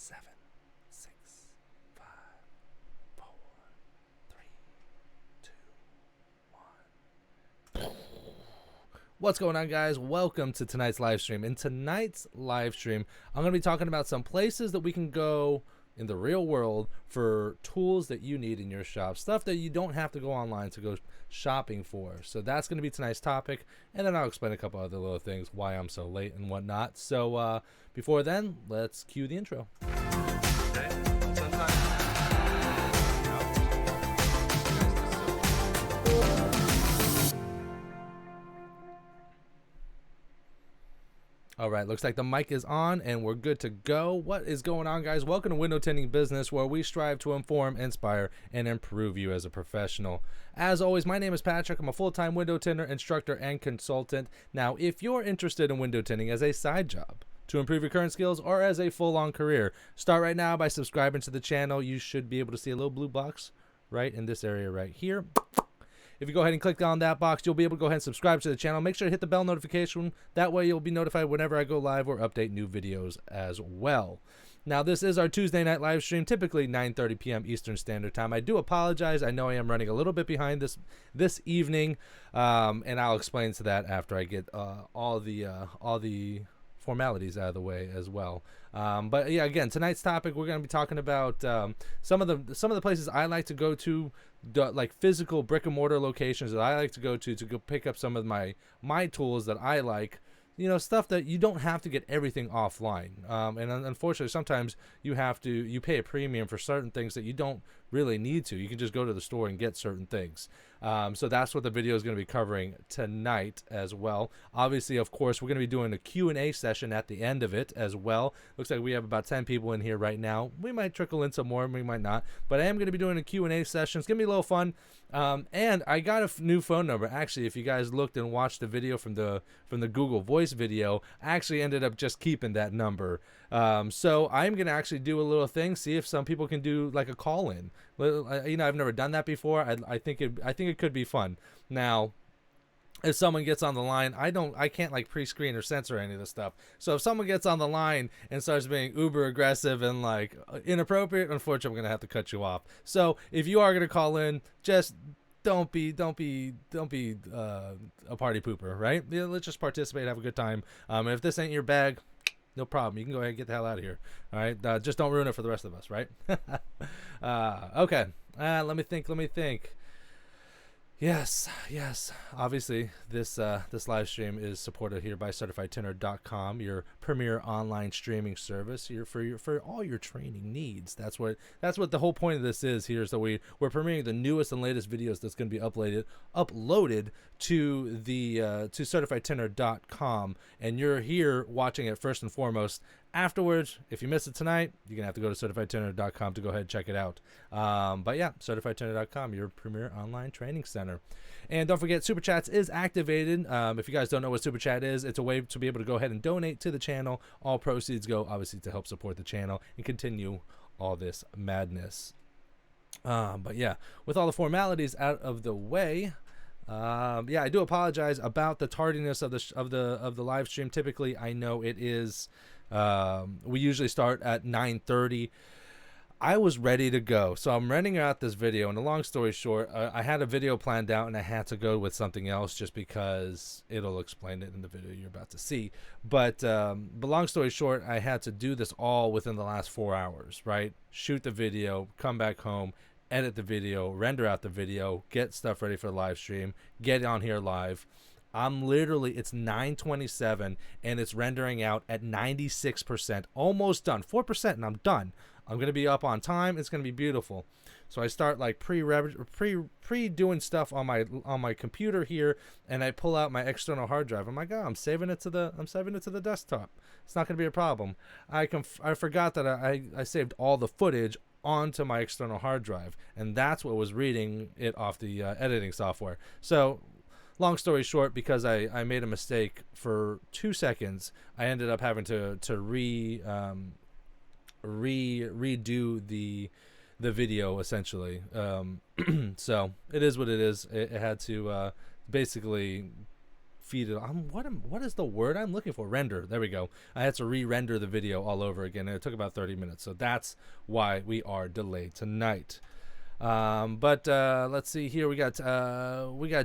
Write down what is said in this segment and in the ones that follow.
7, 6, 5, 4, 3, 2, 1. What's going on, guys? Welcome to tonight's live stream. In tonight's live stream, I'm going to be talking about some places that we can go in the real world for tools that you need in your shop, stuff that you don't have to go online to go shopping for. So that's going to be tonight's topic, and then I'll explain a couple other little things, why I'm so late and whatnot. So before then, let's cue the intro. All right, looks like the mic is on and we're good to go. What is going on, guys? Welcome to Window Tinting Business, where we strive to inform, inspire, and improve you as a professional. As always, my name is Patrick. I'm a full-time window tinter, instructor, and consultant. Now, if you're interested in window tinting as a side job, to improve your current skills, or as a full-on career, start right now by subscribing to the channel. You should be able to see a little blue box right in this area right here. If you go ahead and click on that box, you'll be able to go ahead and subscribe to the channel. Make sure to hit the bell notification. That way you'll be notified whenever I go live or update new videos as well. Now, this is our Tuesday night live stream, typically 9:30 p.m. Eastern Standard Time. I do apologize. I know I am running a little bit behind this evening, and I'll explain to that after I get all the formalities out of the way as well. But yeah, again, tonight's topic, we're going to be talking about some of the places I like to go to, like physical brick and mortar locations that I like to go pick up some of my tools that I like. You know, stuff that you don't have to get everything offline. And unfortunately, sometimes you pay a premium for certain things that you don't really need to. You can just go to the store and get certain things. So that's what the video is going to be covering tonight as well. Obviously, of course, we're going to be doing a Q&A session at the end of it as well. Looks like we have about 10 people in here right now. We might trickle in some more, we might not. But I am going to be doing a Q&A session. It's going to be a little fun. And I got a new phone number. Actually, if you guys looked and watched the video from the Google Voice video, I actually ended up just keeping that number. So I'm going to actually do a little thing, see if some people can do like a call-in. You know, I've never done that before. I think it could be fun. Now, if someone gets on the line, I can't like pre-screen or censor any of this stuff. So if someone gets on the line and starts being uber aggressive and like inappropriate, unfortunately, I'm going to have to cut you off. So if you are going to call in, just don't be a party pooper, right? Yeah, let's just participate, have a good time. And if this ain't your bag, no problem. You can go ahead and get the hell out of here. All right. Just don't ruin it for the rest of us, right? Okay. Let me think. Yes. Obviously, this live stream is supported here by CertifiedTinter.com, your premier online streaming service for all your training needs. That's what the whole point of this is. Here is that we're premiering the newest and latest videos that's going to be uploaded to the to CertifiedTinter.com, and you're here watching it first and foremost. Afterwards, if you miss it tonight, you're going to have to go to CertifiedTinter.com to go ahead and check it out. But yeah, CertifiedTinter.com, your premier online training center. And don't forget, Super Chats is activated. If you guys don't know what Super Chat is, it's a way to be able to go ahead and donate to the channel. All proceeds go, obviously, to help support the channel and continue all this madness. But yeah, with all the formalities out of the way, yeah, I do apologize about the tardiness of the live stream. Typically, I know it is... we usually start at 9:30. I was ready to go, so I'm renting out this video, and a long story short, I had a video planned out and I had to go with something else just because it'll explain it in the video you're about to see. But long story short, I had to do this all within the last 4 hours, right? Shoot the video, come back home, edit the video, render out the video, get stuff ready for the live stream, get on here live. It's 9:27 and it's rendering out at 96%, almost done, 4%, and I'm done. I'm going to be up on time. It's going to be beautiful. So I start like pre doing stuff on my computer here, and I pull out my external hard drive. I'm like, oh, I'm saving it to the desktop. It's not going to be a problem. I forgot that I saved all the footage onto my external hard drive, and that's what was reading it off the editing software. So long story short, because I made a mistake for 2 seconds, I ended up having to redo the video essentially. So it is what it is. It had to basically feed it. What is the word I'm looking for? Render. There we go. I had to re-render the video all over again, and it took about 30 minutes. So that's why we are delayed tonight. But let's see here. We got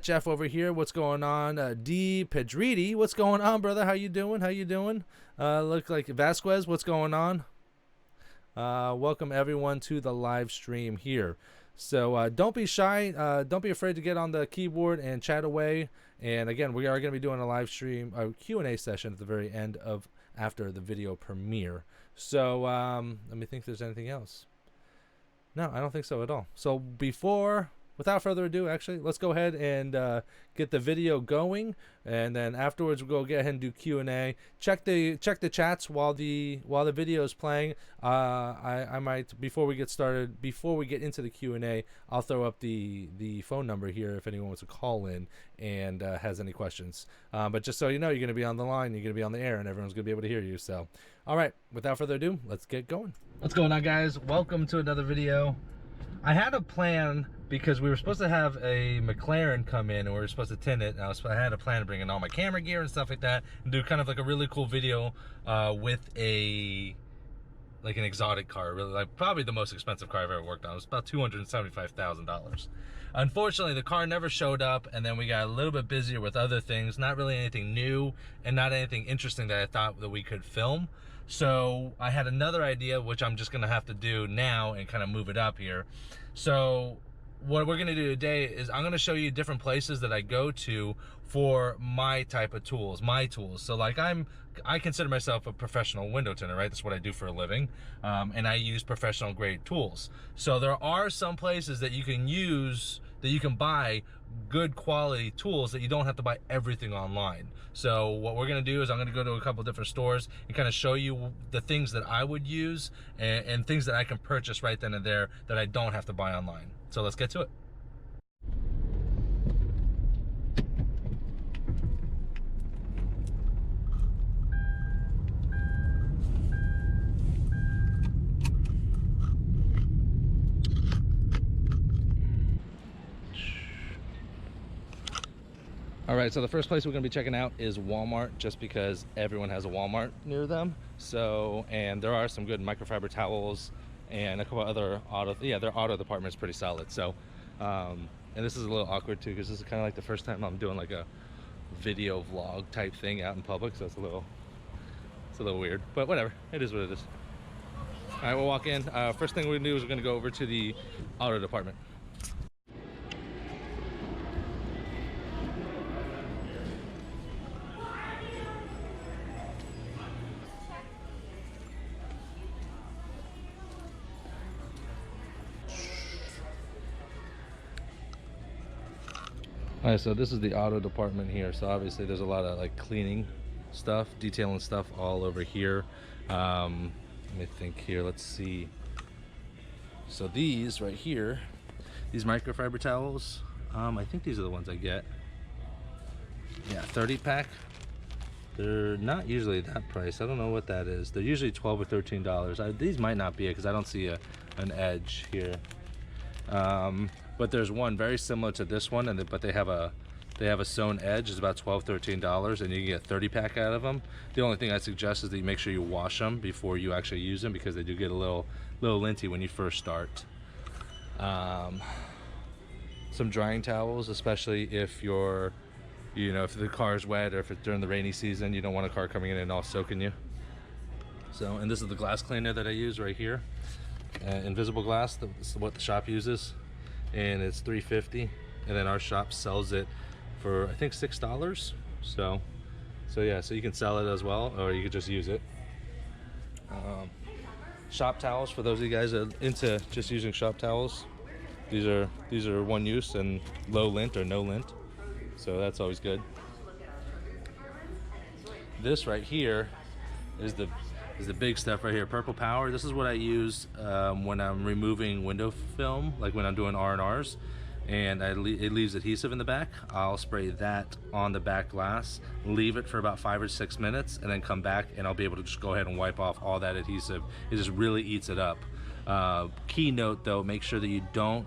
Jeff over here. What's going on? D Pedriti, what's going on, brother? How you doing? Look like Vasquez, what's going on? Welcome everyone to the live stream here. So don't be shy. Don't be afraid to get on the keyboard and chat away. And again, we are going to be doing a live stream, a Q&A session at the very end of after the video premiere. So let me think if there's anything else. No, I don't think so at all. So without further ado, actually, let's go ahead and get the video going, and then afterwards we'll go get ahead and do Q&A. Check the chats while the video is playing. I might, before we get started, before we get into the Q&A, I'll throw up the phone number here if anyone wants to call in and has any questions. But just so you know, you're going to be on the line, you're going to be on the air, and everyone's going to be able to hear you. So, all right, without further ado, let's get going. What's going on, guys? Welcome to another video. I had a plan because we were supposed to have a McLaren come in and we were supposed to tint it. I had a plan to bring in all my camera gear and stuff like that and do kind of like a really cool video with an exotic car, really, like probably the most expensive car I've ever worked on. It was about $275,000. Unfortunately, the car never showed up, and then we got a little bit busier with other things, not really anything new and not anything interesting that I thought that we could film. So I had another idea, which I'm just gonna have to do now and kind of move it up here. So what we're gonna do today is I'm gonna show you different places that I go to for my type of tools, my tools. So like I consider myself a professional window tinter, right? That's what I do for a living. And I use professional grade tools. So there are some places that you can use, that you can buy good quality tools that you don't have to buy everything online. So what we're gonna do is I'm gonna go to a couple different stores and kind of show you the things that I would use and things that I can purchase right then and there that I don't have to buy online. So let's get to it. All right, so the first place we're gonna be checking out is Walmart, just because everyone has a Walmart near them. So, and there are some good microfiber towels and a couple other their auto department is pretty solid. So, and this is a little awkward too, because this is kind of like the first time I'm doing like a video vlog type thing out in public. So it's a little weird, but whatever, it is what it is. All right, we'll walk in. First thing we're gonna do is we're gonna go over to the auto department. All right, so this is the auto department here. So obviously there's a lot of like cleaning stuff, detailing stuff all over here. Let me think here, let's see. So these right here, these microfiber towels, I think these are the ones I get. Yeah, 30 pack. They're not usually that price. I don't know what that is. They're usually $12 or $13. These might not be it because I don't see an edge here. But there's one very similar to this one, but they have a sewn edge. It's about $12, $13, and you can get 30 pack out of them. The only thing I suggest is that you make sure you wash them before you actually use them, because they do get a little linty when you first start. Some drying towels, especially if if the car is wet or if it's during the rainy season, you don't want a car coming in and all soaking you. So, and this is the glass cleaner that I use right here. Invisible glass, this is what the shop uses, and it's $3.50, and then our shop sells it for I think $6. So yeah, so you can sell it as well, or you could just use it. Shop towels, for those of you guys that are into just using shop towels, these are one use and low lint or no lint, so that's always good. This right here is the big stuff right here, Purple Power. This is what I use when I'm removing window film, like when I'm doing R&Rs, and it leaves adhesive in the back. I'll spray that on the back glass, leave it for about 5 or 6 minutes, and then come back and I'll be able to just go ahead and wipe off all that adhesive. It just really eats it up. Key note though, make sure that you don't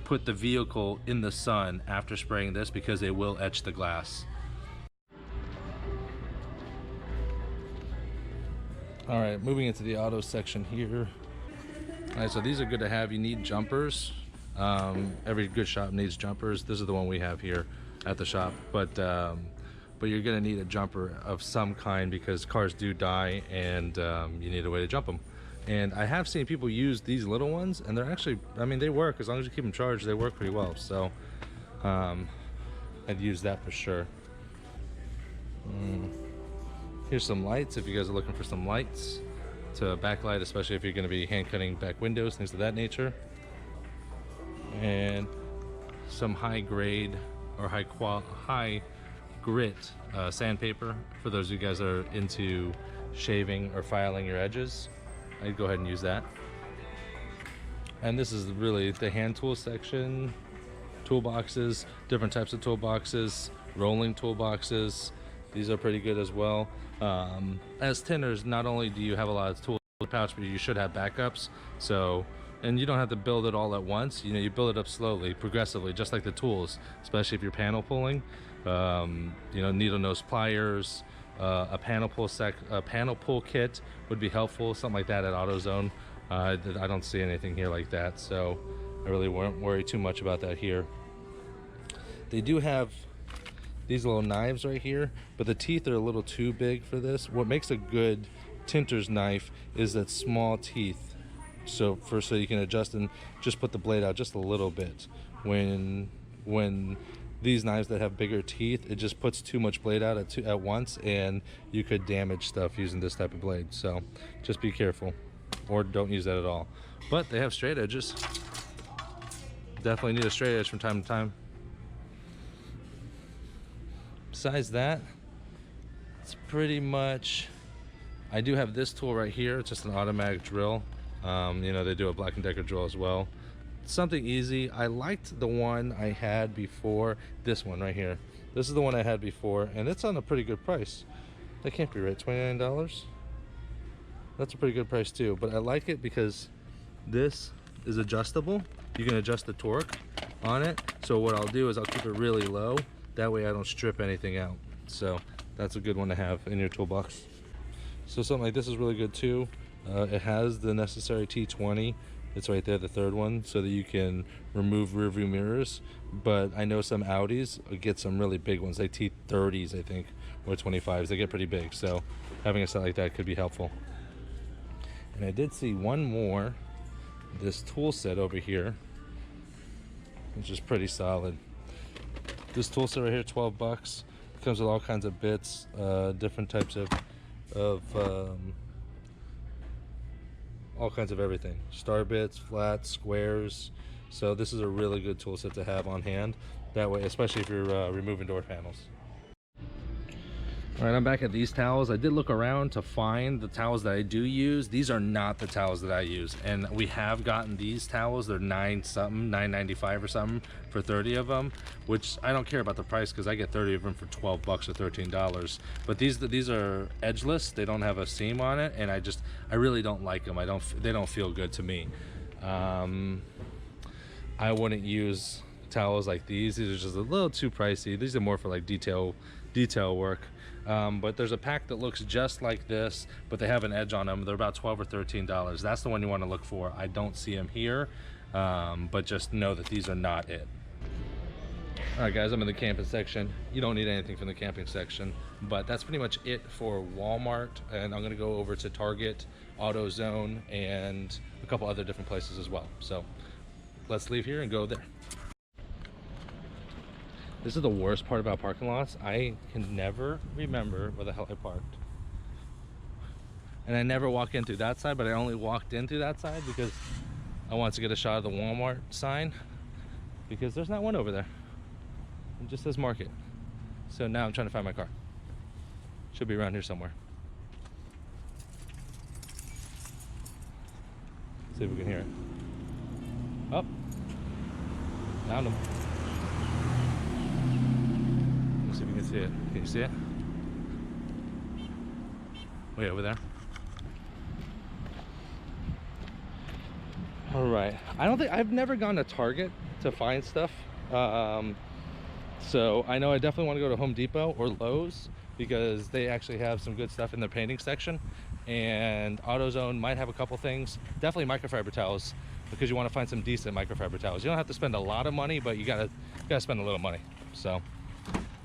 put the vehicle in the sun after spraying this, because they will etch the glass. All right, moving into the auto section here. All right, so these are good to have. You need jumpers. Every good shop needs jumpers. This is the one we have here at the shop, but you're gonna need a jumper of some kind because cars do die, and you need a way to jump them. And I have seen people use these little ones, and they're actually, I mean, they work as long as you keep them charged. They work pretty well. So I'd use that for sure. Here's some lights if you guys are looking for some lights to backlight, especially if you're going to be hand cutting back windows, things of that nature. And some high grade or high grit sandpaper for those of you guys that are into shaving or filing your edges. I'd go ahead and use that. And this is really the hand tool section. Toolboxes, different types of toolboxes, rolling toolboxes. These are pretty good as well. As tinters, not only do you have a lot of tools in the pouch, but you should have backups. So, and you don't have to build it all at once. You know, you build it up slowly, progressively, just like the tools, especially if you're panel pulling. You know, needle nose pliers, a panel pull kit would be helpful, something like that at AutoZone. I don't see anything here like that, so I really won't worry too much about that here. They do have these little knives right here, but the teeth are a little too big for this. What makes a good tinter's knife is that small teeth, so you can adjust and just put the blade out just a little bit. When these knives that have bigger teeth, it just puts too much blade out at once, and you could damage stuff using this type of blade. So just be careful, or don't use that at all. But they have straight edges. Definitely need a straight edge from time to time. Besides that, it's pretty much, I do have this tool right here. It's just an automatic drill. You know, they do a Black & Decker drill as well. Something easy. I liked the one I had before, this one right here. This is the one I had before, and it's on a pretty good price. That can't be right, $29? That's a pretty good price too, but I like it because this is adjustable. You can adjust the torque on it. So what I'll do is I'll keep it really low. That way I don't strip anything out. So that's a good one to have in your toolbox. So something like this is really good too. It has the necessary T20. It's right there, the third one, so that you can remove rear view mirrors. But I know some Audis get some really big ones, like T30s, I think, or 25s. They get pretty big, so having a set like that could be helpful. And I did see one more, this tool set over here, which is pretty solid. This tool set right here, 12 bucks. It comes with all kinds of bits, different types of all kinds of everything. Star bits, flats, squares. So this is a really good tool set to have on hand. That way, especially if you're removing door panels. All right, I'm back at these towels. I did look around to find the towels that I do use. These are not the towels that I use. And we have gotten these towels. They're $9.95 or something for 30 of them, which I don't care about the price because I get 30 of them for 12 bucks or $13. But these are edgeless. They don't have a seam on it, and I really don't like them. They don't feel good to me. I wouldn't use towels like these. These are just a little too pricey. These are more for like detail work. But there's a pack that looks just like this, but they have an edge on them. They're about $12 or $13. That's the one you want to look for. I don't see them here, but just know that these are not it. All right, guys, I'm in the camping section. You don't need anything from the camping section, but that's pretty much it for Walmart. And I'm going to go over to Target, AutoZone, and a couple other different places as well. So let's leave here and go there. This is the worst part about parking lots. I can never remember where the hell I parked. And I never walk in through that side, but I only walked in through that side because I wanted to get a shot of the Walmart sign, because there's not one over there. It just says market. So now I'm trying to find my car. Should be around here somewhere. See if we can hear it. Oh, found him. Let's see if we can see it. Can you see it? Way over there. All right. I've never gone to Target to find stuff. So I know I definitely want to go to Home Depot or Lowe's because they actually have some good stuff in their painting section, and AutoZone might have a couple things. Definitely microfiber towels, because you want to find some decent microfiber towels. You don't have to spend a lot of money, but you gotta spend a little money. So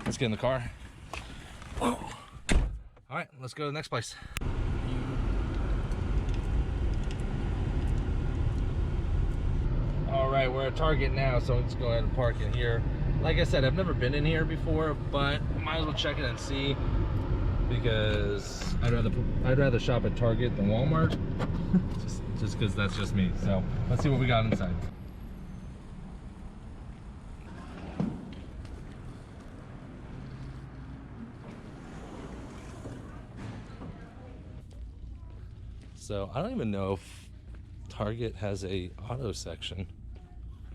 let's get in the car. Whoa. All right, let's go to the next place. All right, we're at Target now, so let's go ahead and park in here. Like I said, I've never been in here before, but might as well check it and see, because I'd rather shop at Target than Walmart, just because that's just me. So let's see what we got inside. So I don't even know if Target has a auto section.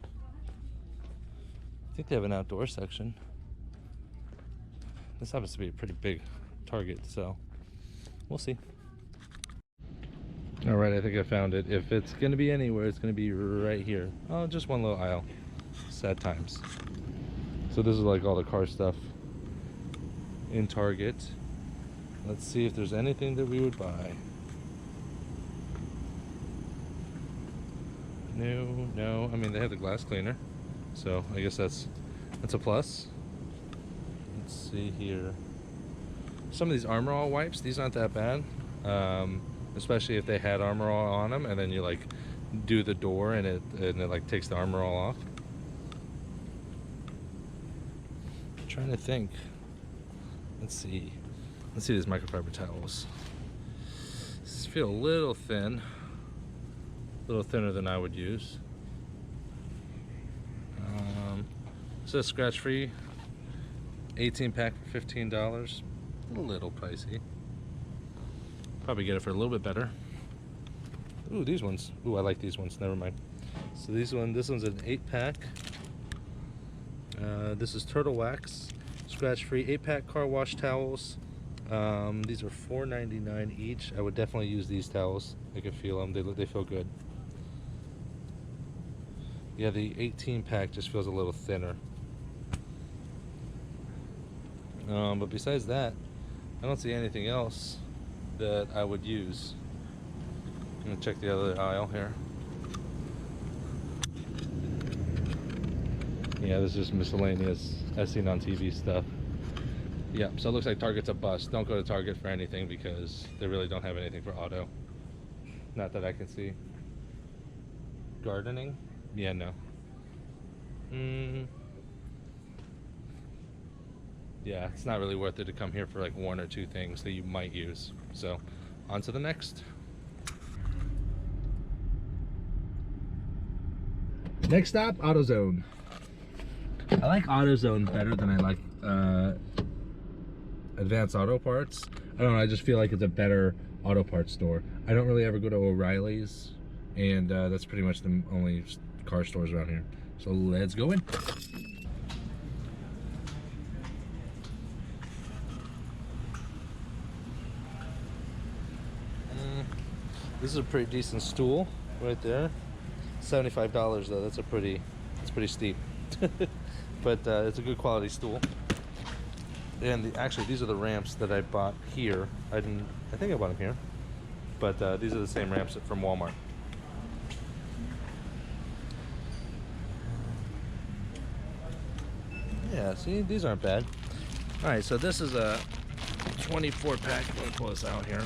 I think they have an outdoor section. This happens to be a pretty big Target, so we'll see. All right, I think I found it. If it's gonna be anywhere, it's gonna be right here. Oh, just one little aisle. Sad times. So this is like all the car stuff in Target. Let's see if there's anything that we would buy. No. I mean, they have the glass cleaner, so I guess that's a plus. Let's see here. Some of these Armor All wipes, these aren't that bad, especially if they had Armor All on them, and then you like do the door and it like takes the Armor All off. I'm trying to think. Let's see these microfiber towels. These feel a little thin. A little thinner than I would use. It says scratch free, 18 pack for $15. A little pricey. Probably get it for a little bit better. Ooh, these ones. Ooh, I like these ones. Never mind. So this one's an 8-pack. This is Turtle Wax, scratch free, 8-pack car wash towels. These are $4.99 each. I would definitely use these towels. I can feel them. They feel good. Yeah, the 18-pack just feels a little thinner. But besides that, I don't see anything else that I would use. I'm gonna check the other aisle here. Yeah, this is just miscellaneous as seen on TV stuff. Yeah, so it looks like Target's a bust. Don't go to Target for anything because they really don't have anything for auto. Not that I can see. Gardening? Yeah, no. Yeah, it's not really worth it to come here for like one or two things that you might use. So, on to the next. Next stop, AutoZone. I like AutoZone better than I like Advanced Auto Parts. I don't know, I just feel like it's a better auto parts store. I don't really ever go to O'Reilly's, and that's pretty much the only car stores around here. So let's go in. This is a pretty decent stool right there. $75 though. That's pretty steep. But it's a good quality stool. And actually, these are the ramps that I bought here. I think I bought them here. But these are the same ramps from Walmart. Yeah, see, these aren't bad. All right, so this is a 24 pack. Let me pull this out here.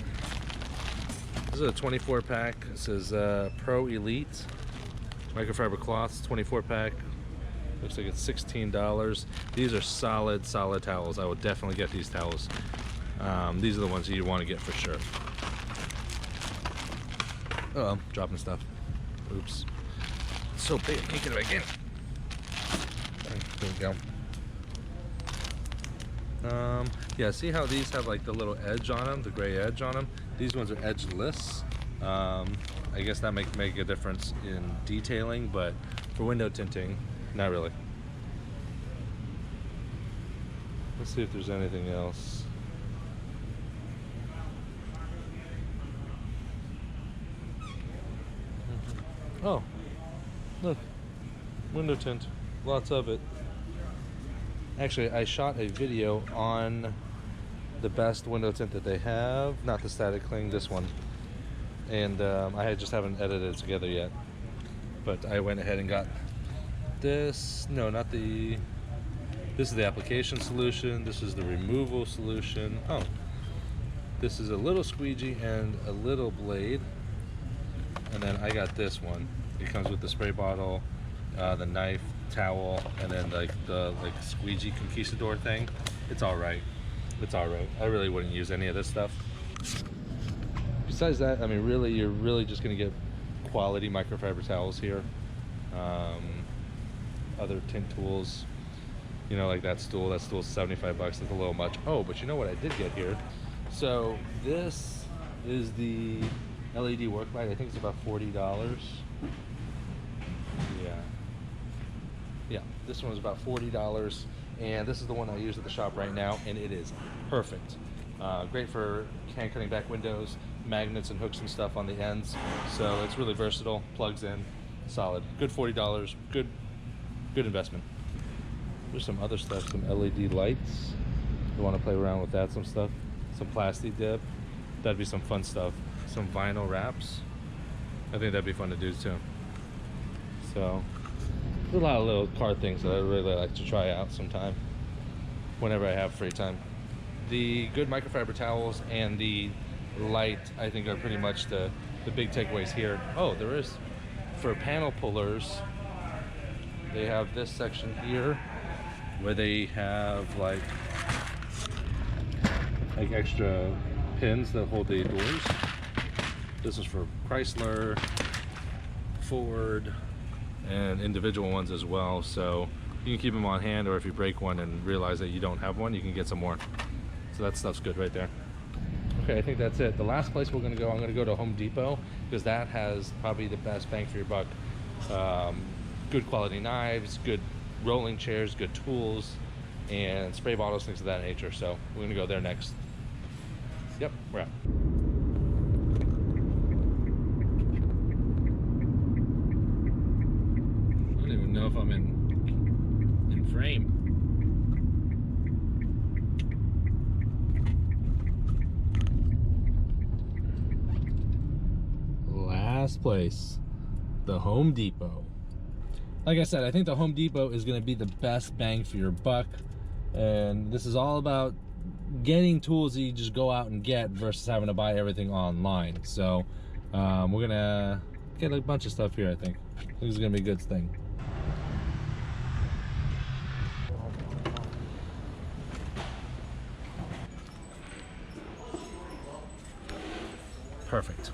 This is a 24 pack. This is Pro Elite microfiber cloths, 24 pack. Looks like it's $16. These are solid towels. I would definitely get these towels. These are the ones that you want to get for sure. Oh, I'm dropping stuff. Oops. It's so big, I can't get it back in. There we go. Yeah, see how these have like the little edge on them, the gray edge on them? These ones are edgeless. I guess that make a difference in detailing, but for window tinting, not really. Let's see if there's anything else. Oh, look, window tint, lots of it. Actually, I shot a video on the best window tint that they have, not the static cling, this one. And I just haven't edited it together yet. But I went ahead and got this. No, not the. This is the application solution. This is the removal solution. Oh, this is a little squeegee and a little blade. And then I got this one. It comes with the spray bottle, the knife, towel, and then like the squeegee conquistador thing. It's all right. It's all right. I really wouldn't use any of this stuff. Besides that, I mean, really, you're really just gonna get quality microfiber towels here. Other tint tools, you know, like that stool's 75 bucks. That's a little much. Oh, but you know what I did get here? So this is the LED work light. I think it's about $40. Yeah, this one was about $40, and this is the one I use at the shop right now, and it is perfect. Great for hand cutting back windows, magnets and hooks and stuff on the ends. So it's really versatile, plugs in, solid. Good $40, good investment. There's some other stuff, some LED lights. You want to play around with that, some stuff. Some plastic dip. That'd be some fun stuff. Some vinyl wraps. I think that'd be fun to do too. So there's a lot of little car things that I really like to try out sometime whenever I have free time. The good microfiber towels and the light, I think, are pretty much the big takeaways here. Oh, there is, for panel pullers, they have this section here where they have like extra pins that hold the doors. This is for Chrysler, Ford, and individual ones as well. So you can keep them on hand, or if you break one and realize that you don't have one, you can get some more. So that stuff's good right there. Okay, I think that's it. The last place we're gonna go, I'm gonna go to Home Depot, because that has probably the best bang for your buck. Good quality knives, good rolling chairs, good tools, and spray bottles, things of that nature. So we're gonna go there next. Yep, we're out. I don't even know if I'm in frame. Last place, the Home Depot. Like I said, I think the Home Depot is going to be the best bang for your buck, and this is all about getting tools that you just go out and get versus having to buy everything online. So we're gonna get a bunch of stuff here. I think this is gonna be a good thing. Perfect.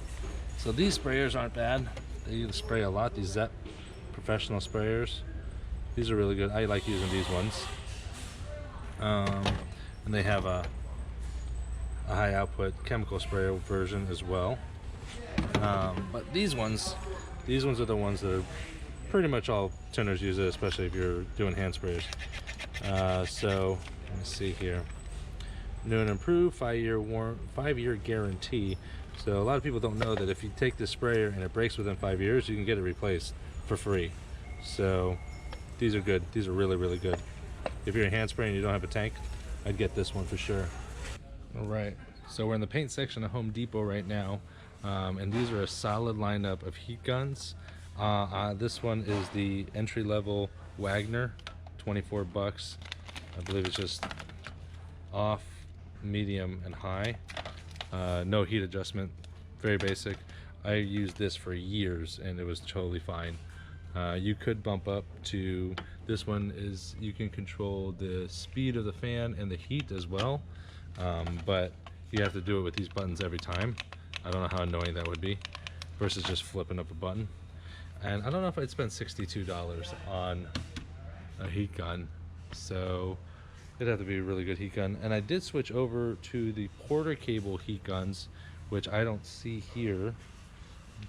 So these sprayers aren't bad. They spray a lot. These Zep professional sprayers, these are really good. I like using these ones, and they have a high output chemical sprayer version as well. But these ones are the ones that are pretty much all tinters use it, especially if you're doing hand sprayers. So let me see here. New and improved, 5-year guarantee. So a lot of people don't know that if you take this sprayer and it breaks within 5 years, you can get it replaced for free. So these are good. These are really, really good. If you're a hand sprayer and you don't have a tank, I'd get this one for sure. All right, so we're in the paint section of Home Depot right now, and these are a solid lineup of heat guns. This one is the entry-level Wagner, 24 bucks. I believe it's just off, medium, and high. No heat adjustment, very basic. I used this for years and it was totally fine. You could bump up to, this one is, you can control the speed of the fan and the heat as well, but you have to do it with these buttons every time. I don't know how annoying that would be versus just flipping up a button. And I don't know if I'd spend $62 on a heat gun, so it'd have to be a really good heat gun. And I did switch over to the Porter cable heat guns, which I don't see here,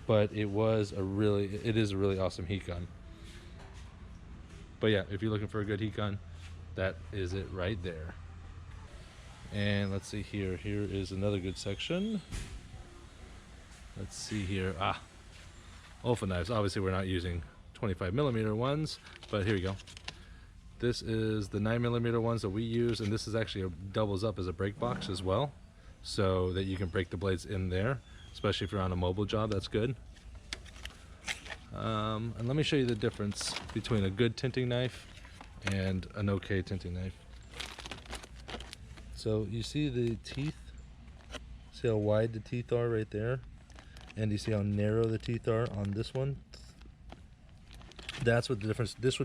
but it is a really awesome heat gun. But yeah, if you're looking for a good heat gun, that is it right there. And let's see here. Here is another good section. Let's see here. Olfa knives. Obviously, we're not using 25mm ones, but here we go. This is the 9mm ones that we use, and this is actually doubles up as a brake box as well, so that you can break the blades in there, especially if you're on a mobile job. That's good. And let me show you the difference between a good tinting knife and an okay tinting knife. So you see the teeth? See how wide the teeth are right there? And you see how narrow the teeth are on this one? That's what the difference. This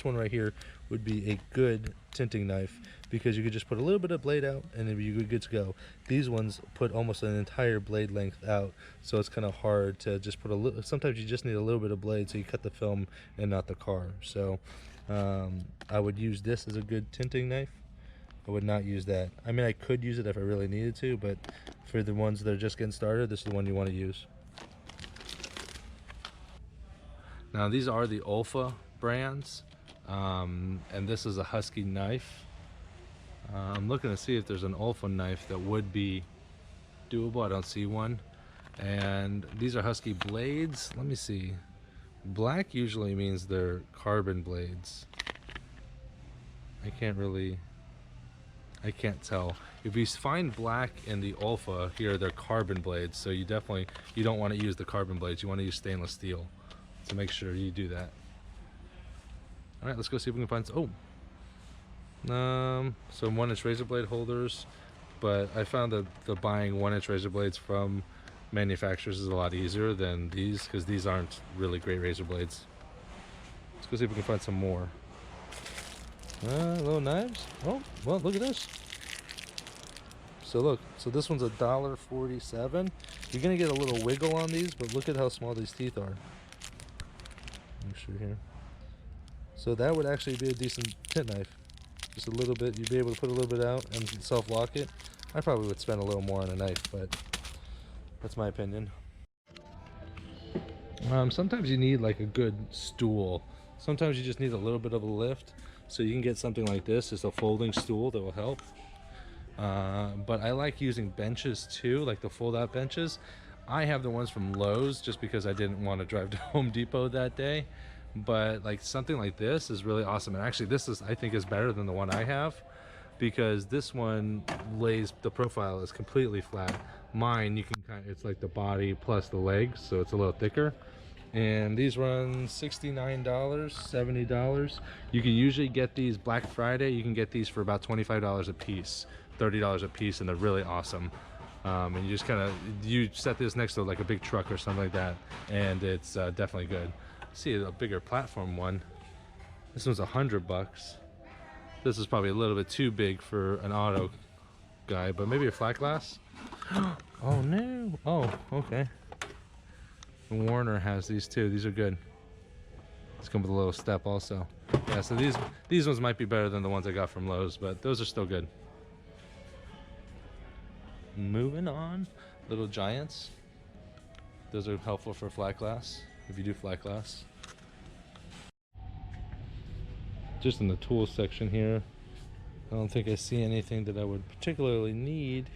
one right here would be a good tinting knife, because you could just put a little bit of blade out and it'd be good to go. These ones put almost an entire blade length out, so it's kind of hard to just put a little. Sometimes you just need a little bit of blade, so you cut the film and not the car. So I would use this as a good tinting knife. I would not use that. I mean, I could use it if I really needed to, but for the ones that are just getting started, this is the one you want to use. Now these are the Olfa brands, and this is a Husky knife. I'm looking to see if there's an Olfa knife that would be doable. I don't see one. And these are Husky blades. Let me see. Black usually means they're carbon blades. I can't tell. If you find black in the Olfa here, they're carbon blades, so you don't want to use the carbon blades. You want to use stainless steel. So make sure you do that. All right, let's go see if we can find some. Some 1-inch razor blade holders, but I found that the buying 1-inch razor blades from manufacturers is a lot easier than these, because these aren't really great razor blades. Let's go see if we can find some more. Little knives. Oh, well, look at this. So look, so this one's $1.47. You're gonna get a little wiggle on these, but look at how small these teeth are. Make sure here. So that would actually be a decent tint knife. Just a little bit, you'd be able to put a little bit out and self-lock it. I probably would spend a little more on a knife, but that's my opinion. Sometimes you need like a good stool. Sometimes you just need a little bit of a lift. So you can get something like this. It's a folding stool that will help. But I like using benches too, like the fold-out benches. I have the ones from Lowe's just because I didn't want to drive to Home Depot that day. But like something like this is really awesome. And actually this I think is better than the one I have, because this one the profile is completely flat. Mine, you can it's like the body plus the legs, so it's a little thicker. And these run $69, $70. You can usually get these Black Friday. You can get these for about $25 a piece, $30 a piece, and they're really awesome. And you just you set this next to like a big truck or something like that, and it's definitely good. See a bigger platform one. This one's $100. This is probably a little bit too big for an auto guy, but maybe a flat glass. Oh no! Oh, okay. Warner has these too. These are good. These come with a little step also. Yeah, so these ones might be better than the ones I got from Lowe's, but those are still good. Moving on, Little Giants. Those are helpful for flat glass, if you do flat glass. Just in the tools section here, I don't think I see anything that I would particularly need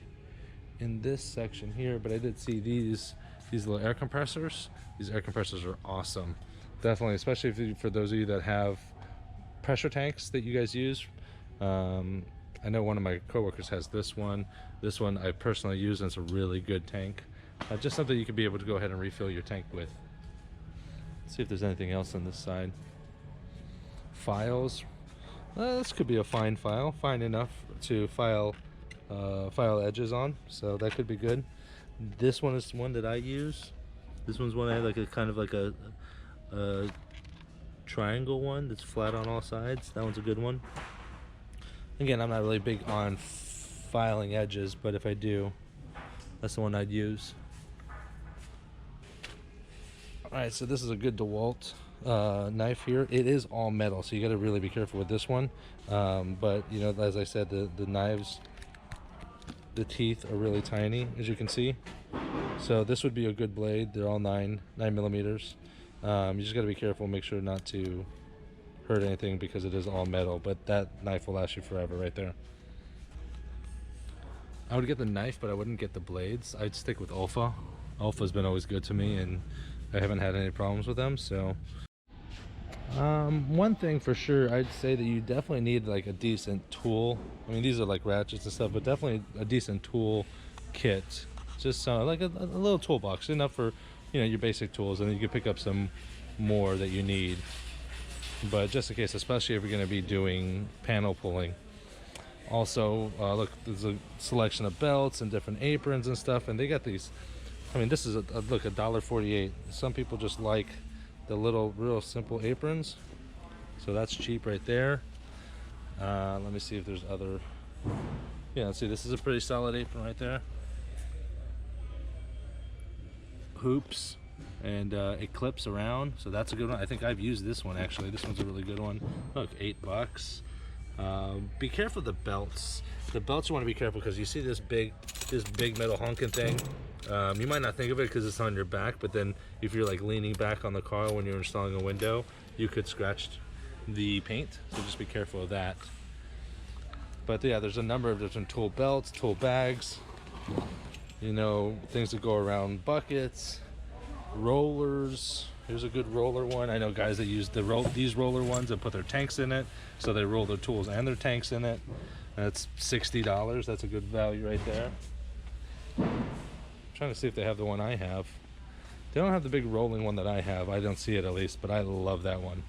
in this section here, but I did see these little air compressors. These air compressors are awesome. Definitely, especially for those of you that have pressure tanks that you guys use. I know one of my coworkers has this one. This one I personally use, and it's a really good tank. Just something you could be able to go ahead and refill your tank with. Let's see if there's anything else on this side. Files. This could be a fine file, fine enough to file edges on, so that could be good. This one is one that I use. This one's one I have like a kind of like a triangle one that's flat on all sides. That one's a good one. Again, I'm not really big on filing edges, but if I do, that's the one I'd use. Alright, so this is a good DeWalt knife here. It is all metal, so you got to really be careful with this one. But you know, as I said, the knives, the teeth are really tiny, as you can see. So this would be a good blade. They're all 9mm. You just got to be careful, make sure not to hurt anything, because it is all metal, but that knife will last you forever right there. I would get the knife, but I wouldn't get the blades. I'd stick with Olfa's been always good to me, and I haven't had any problems with them. So One thing for sure, I'd say that you definitely need like a decent tool. I mean, these are like ratchets and stuff, but definitely a decent tool kit. Just like a little toolbox, enough for, you know, your basic tools, and then you can pick up some more that you need. But just in case, especially if you're going to be doing panel pulling. Also, look, there's a selection of belts and different aprons and stuff, and they got these. I mean, this is look, $1.48. Some people just like the little, real simple aprons, so that's cheap right there. Let me see if there's other. Yeah, let's see. This is a pretty solid apron right there. Hoops and it clips around, so that's a good one. I think I've used this one actually. This one's a really good one. Look, $8. Be careful of the belts. The belts you want to be careful because you see this big metal honking thing. You might not think of it because it's on your back, but then if you're like leaning back on the car when you're installing a window, you could scratch the paint. So just be careful of that. But yeah, there's a number of different tool belts, tool bags. You know, things that go around buckets, rollers. Here's a good roller one. I know guys that use these roller ones and put their tanks in it, so they roll their tools and their tanks in it. That's $60. That's a good value right there. I'm trying to see if they have the one I have. They don't have the big rolling one that I have. I don't see it at least, but I love that one.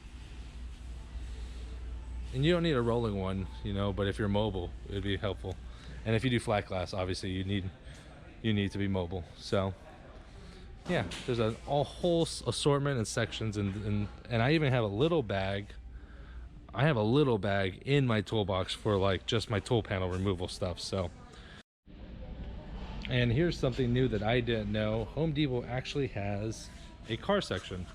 And you don't need a rolling one, you know, but if you're mobile, it'd be helpful. And if you do flat glass, obviously you need to be mobile. So yeah, there's a whole assortment and sections, and I even have a little bag. I have a little bag in my toolbox for like just my tool panel removal stuff. So, and here's something new that I didn't know. Home Depot actually has a car section.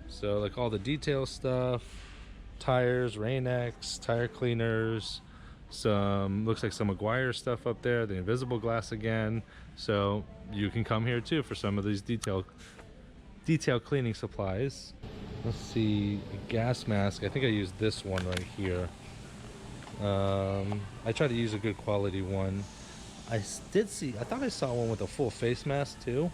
So like all the detail stuff, tires, Rain-X, tire cleaners, some looks like some Meguiar stuff up there, the invisible glass again. So you can come here too for some of these detail cleaning supplies. Let's see, a gas mask. I think I used this one right here. I try to use a good quality one. I thought I saw one with a full face mask too,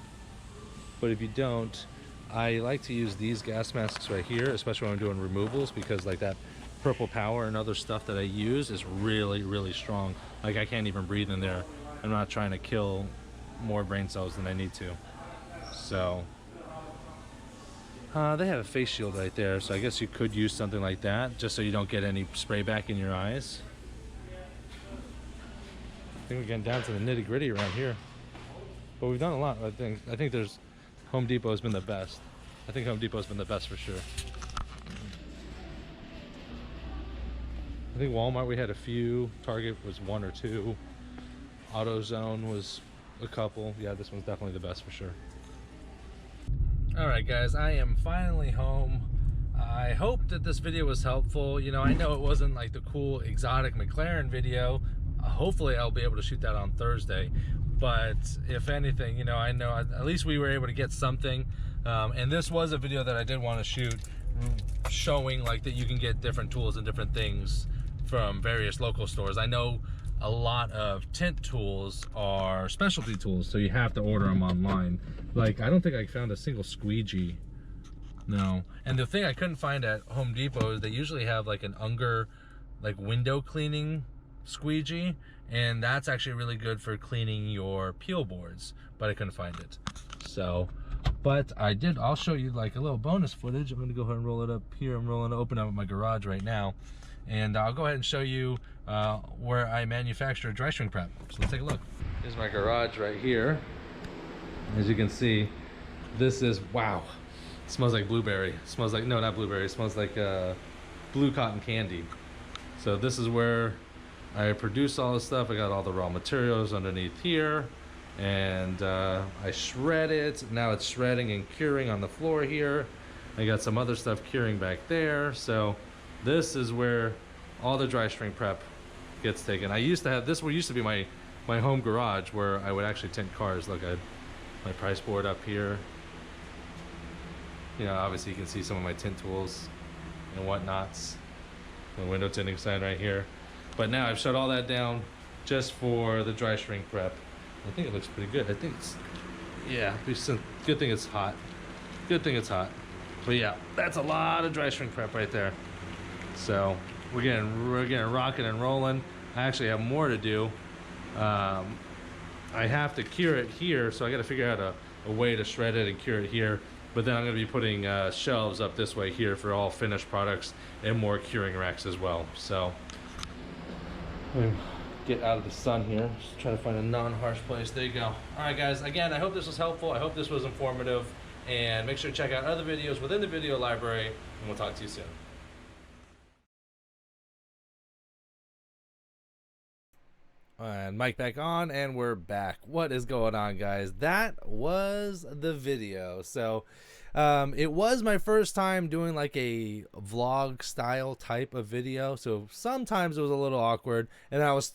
but if you don't, I like to use these gas masks right here, especially when I'm doing removals, because like that purple power and other stuff that I use is really strong. Like I can't even breathe in there. I'm not trying to kill more brain cells than I need to. So they have a face shield right there, so I guess you could use something like that just so you don't get any spray back in your eyes. I think we're getting down to the nitty-gritty around here, but we've done a lot. I think there's Home Depot has been the best. I think Home Depot has been the best for sure. I think Walmart we had a few, Target was 1 or 2, AutoZone was a couple. Yeah, this one's definitely the best for sure. Alright guys, I am finally home. I hope that this video was helpful. You know, I know it wasn't like the cool exotic McLaren video. Hopefully I'll be able to shoot that on Thursday. But if anything, you know, I know at least we were able to get something. And this was a video that I did want to shoot, showing like that you can get different tools and different things from various local stores. I know a lot of tint tools are specialty tools, so you have to order them online. Like, I don't think I found a single squeegee. No. And the thing I couldn't find at Home Depot is they usually have like an Unger, like window cleaning squeegee, and that's actually really good for cleaning your peel boards, but I couldn't find it. So, but I'll show you like a little bonus footage. I'm gonna go ahead and roll it up here. I'm open up my garage right now, and I'll go ahead and show you where I manufacture dry shrink prep. So let's take a look. Here's my garage right here. As you can see, this is, wow, it smells like blueberry. It smells like, no, not blueberry, it smells like blue cotton candy. So this is where I produce all this stuff. I got all the raw materials underneath here, and I shred it. Now it's shredding and curing on the floor here. I got some other stuff curing back there. So this is where all the dry shrink prep gets taken. I used to have this, used to be my home garage where I would actually tint cars. Look, I had my price board up here. You know, obviously you can see some of my tint tools and whatnots. The window tinting sign right here. But now I've shut all that down just for the dry shrink prep. I think it looks pretty good. I think it's, yeah, good thing it's hot. Good thing it's hot. But yeah, that's a lot of dry shrink prep right there. So we're getting rocking and rolling. I actually have more to do. I have to cure it here, so I got to figure out a way to shred it and cure it here. But then I'm going to be putting shelves up this way here for all finished products and more curing racks as well. So get out of the sun here. Just try to find a non-harsh place. There you go. All right, guys. Again, I hope this was helpful. I hope this was informative. And make sure to check out other videos within the video library. And we'll talk to you soon. And mic back on, and we're back. What is going on, guys? That was the video. So it was my first time doing like a vlog style type of video, so sometimes it was a little awkward, and I was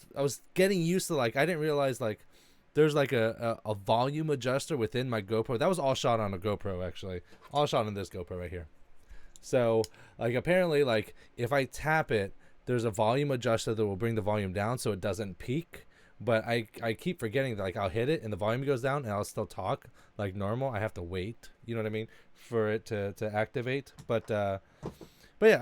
getting used to, like, I didn't realize like there's like a volume adjuster within my GoPro. That was all shot on a GoPro, actually, all shot on this GoPro right here. So like apparently, like if I tap it, there's a volume adjuster that will bring the volume down so it doesn't peak. But I keep forgetting that, like, I'll hit it and the volume goes down and I'll still talk like normal. I have to wait, you know what I mean, for it to activate. But yeah,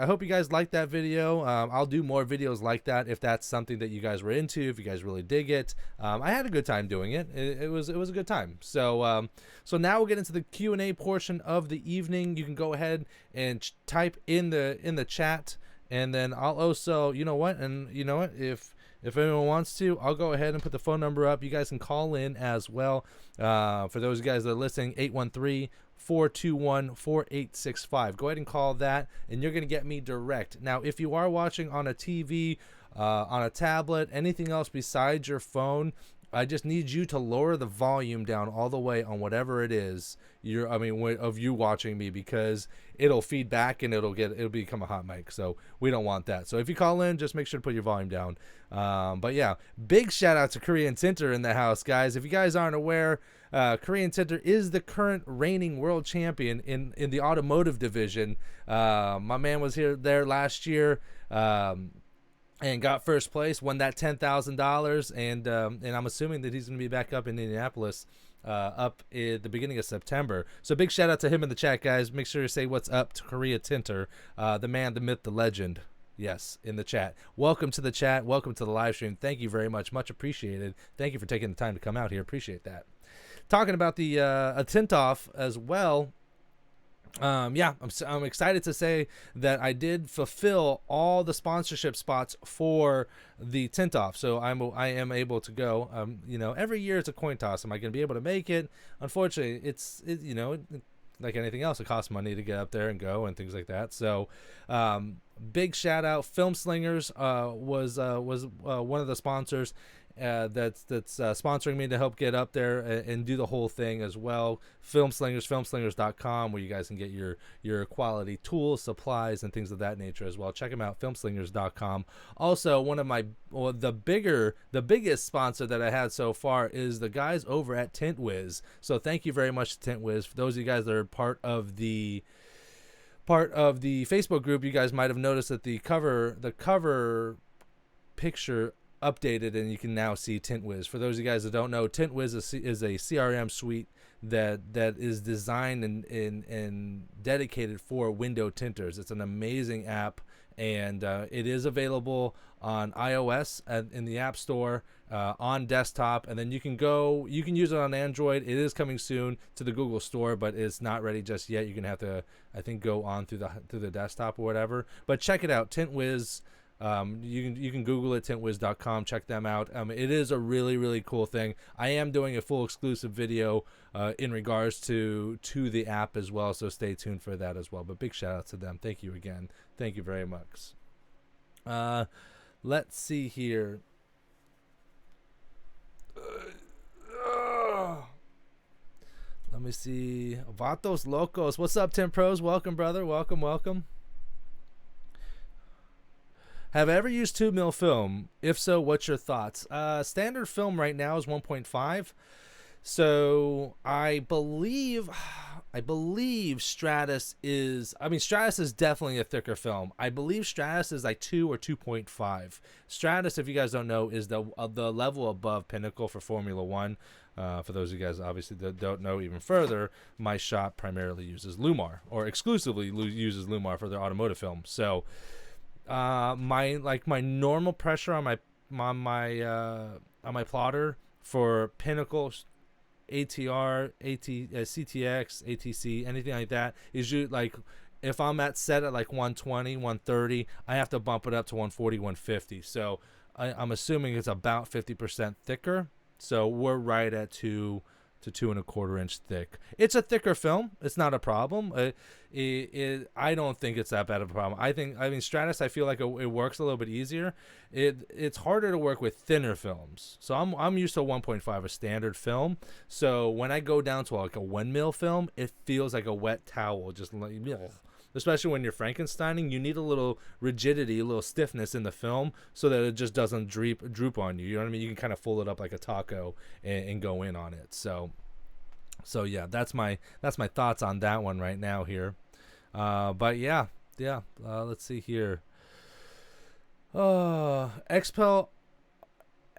I hope you guys liked that video. I'll do more videos like that if that's something that you guys were into, if you guys really dig it. I had a good time doing it. It was a good time. So so now we'll get into the Q&A portion of the evening. You can go ahead and type in the chat. And then I'll also, you know what, if anyone wants to, I'll go ahead and put the phone number up. You guys can call in as well. For those guys that are listening, 813-421-4865. Go ahead and call that, and you're going to get me direct. Now, if you are watching on a TV, on a tablet, anything else besides your phone, I just need you to lower the volume down all the way on whatever it is of you watching me, because it'll feed back and it'll become a hot mic. So we don't want that. So if you call in, just make sure to put your volume down. But yeah, big shout out to Korean Tinter in the house, guys. If you guys aren't aware, Korean Tinter is the current reigning world champion in the automotive division. My man was there last year. And got first place, won that $10,000, and I'm assuming that he's going to be back up in Indianapolis up at the beginning of September. So big shout out to him in the chat, guys. Make sure to say what's up to Korea Tinter, the man, the myth, the legend. Yes, in the chat. Welcome to the chat. Welcome to the live stream. Thank you very much. Much appreciated. Thank you for taking the time to come out here. Appreciate that. Talking about the a tint off as well. Yeah, I'm excited to say that I did fulfill all the sponsorship spots for the tint off. So I am able to go. Every year it's a coin toss. Am I going to be able to make it? Unfortunately, like anything else, it costs money to get up there and go and things like that. So big shout out. Film Slingers was one of the sponsors that's sponsoring me to help get up there and do the whole thing as well. Film Slingers, filmslingers.com, where you guys can get your quality tools, supplies, and things of that nature as well. Check them out, filmslingers.com. Also, one of the biggest sponsor that I had so far is the guys over at Tint Wiz. So thank you very much to Tint Wiz. For those of you guys that are part of the Facebook group, you guys might have noticed that the cover picture updated, and you can now see Tint Wiz. For those of you guys that don't know, Tint Wiz is a CRM suite that is designed and dedicated for window tinters. It's an amazing app, and it is available on iOS in the App Store, on desktop, and then you can use it on Android. It is coming soon to the Google Store, but it's not ready just yet. You're gonna have to, I think, go on through the desktop or whatever. But check it out, Tint Wiz. You can Google it, tintwiz.com. Check them out. It is a really, really cool thing. I am doing a full exclusive video in regards to the app as well, so stay tuned for that as well. But big shout out to them. Thank you again. Thank you very much. Let's see here. Let me see. Vatos Locos. What's up, Tint Pros? Welcome, brother. Welcome. Have I ever used 2mm film? If so, what's your thoughts? Standard film right now is 1.5. So I believe Stratus is. I mean, Stratus is definitely a thicker film. I believe Stratus is like 2 or 2.5. Stratus, if you guys don't know, is the level above Pinnacle for Formula One. For those of you guys obviously that don't know even further, my shop primarily uses Lumar, or exclusively uses Lumar for their automotive film. So my normal pressure on my plotter for Pinnacle, ATR, CTX, ATC, anything like that is like if I'm set at like 120, 130, I have to bump it up to 140, 150. So I'm assuming it's about 50% thicker. So we're right at 2 to 2.25 inch thick. It's a thicker film. It's not a problem. I don't think it's that bad of a problem. I mean, Stratus, I feel like it works a little bit easier. It's harder to work with thinner films. So I'm used to 1.5, a standard film. So when I go down to like a 1 mil film, it feels like a wet towel. Just like, especially when you're Frankensteining, you need a little rigidity, a little stiffness in the film so that it just doesn't droop on you. You know what I mean? You can kind of fold it up like a taco and go in on it. So yeah, that's my thoughts on that one right now here. But yeah. Let's see here. XPEL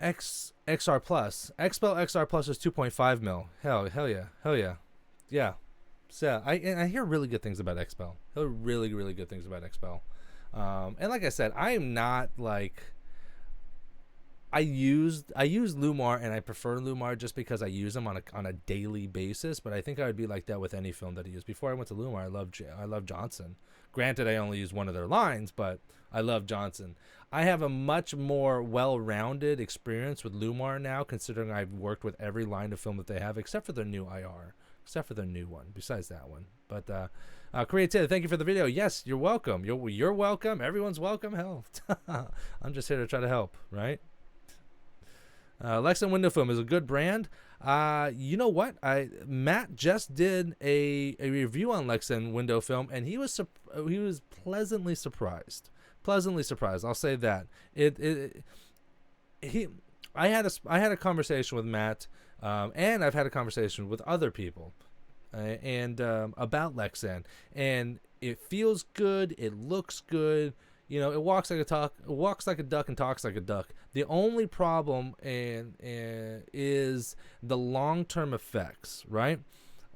XR Plus. XPEL XR Plus is 2.5 mil. Hell yeah. Yeah. So I hear really good things about XPEL. I hear really good things about XPEL. And like I said, I am not like I use Lumar, and I prefer Lumar just because I use them on a daily basis. But I think I would be like that with any film that I use. Before I went to Lumar, I love Johnson. Granted, I only use one of their lines, but I love Johnson. I have a much more well-rounded experience with Lumar now, considering I've worked with every line of film that they have, except for their new IR. Except for their new one, besides that one. But Creativity, thank you for the video. Yes, you're welcome. You're welcome. Everyone's welcome. Hell, I'm just here to try to help, right? Lexan Window Film is a good brand. You know what? Matt just did a review on Lexan Window Film, and he was pleasantly surprised. Pleasantly surprised. I'll say that. I had a conversation with Matt. And I've had a conversation with other people and about Lexan, and it feels good. It looks good. You know, it walks like a duck and talks like a duck. The only problem is the long-term effects, right?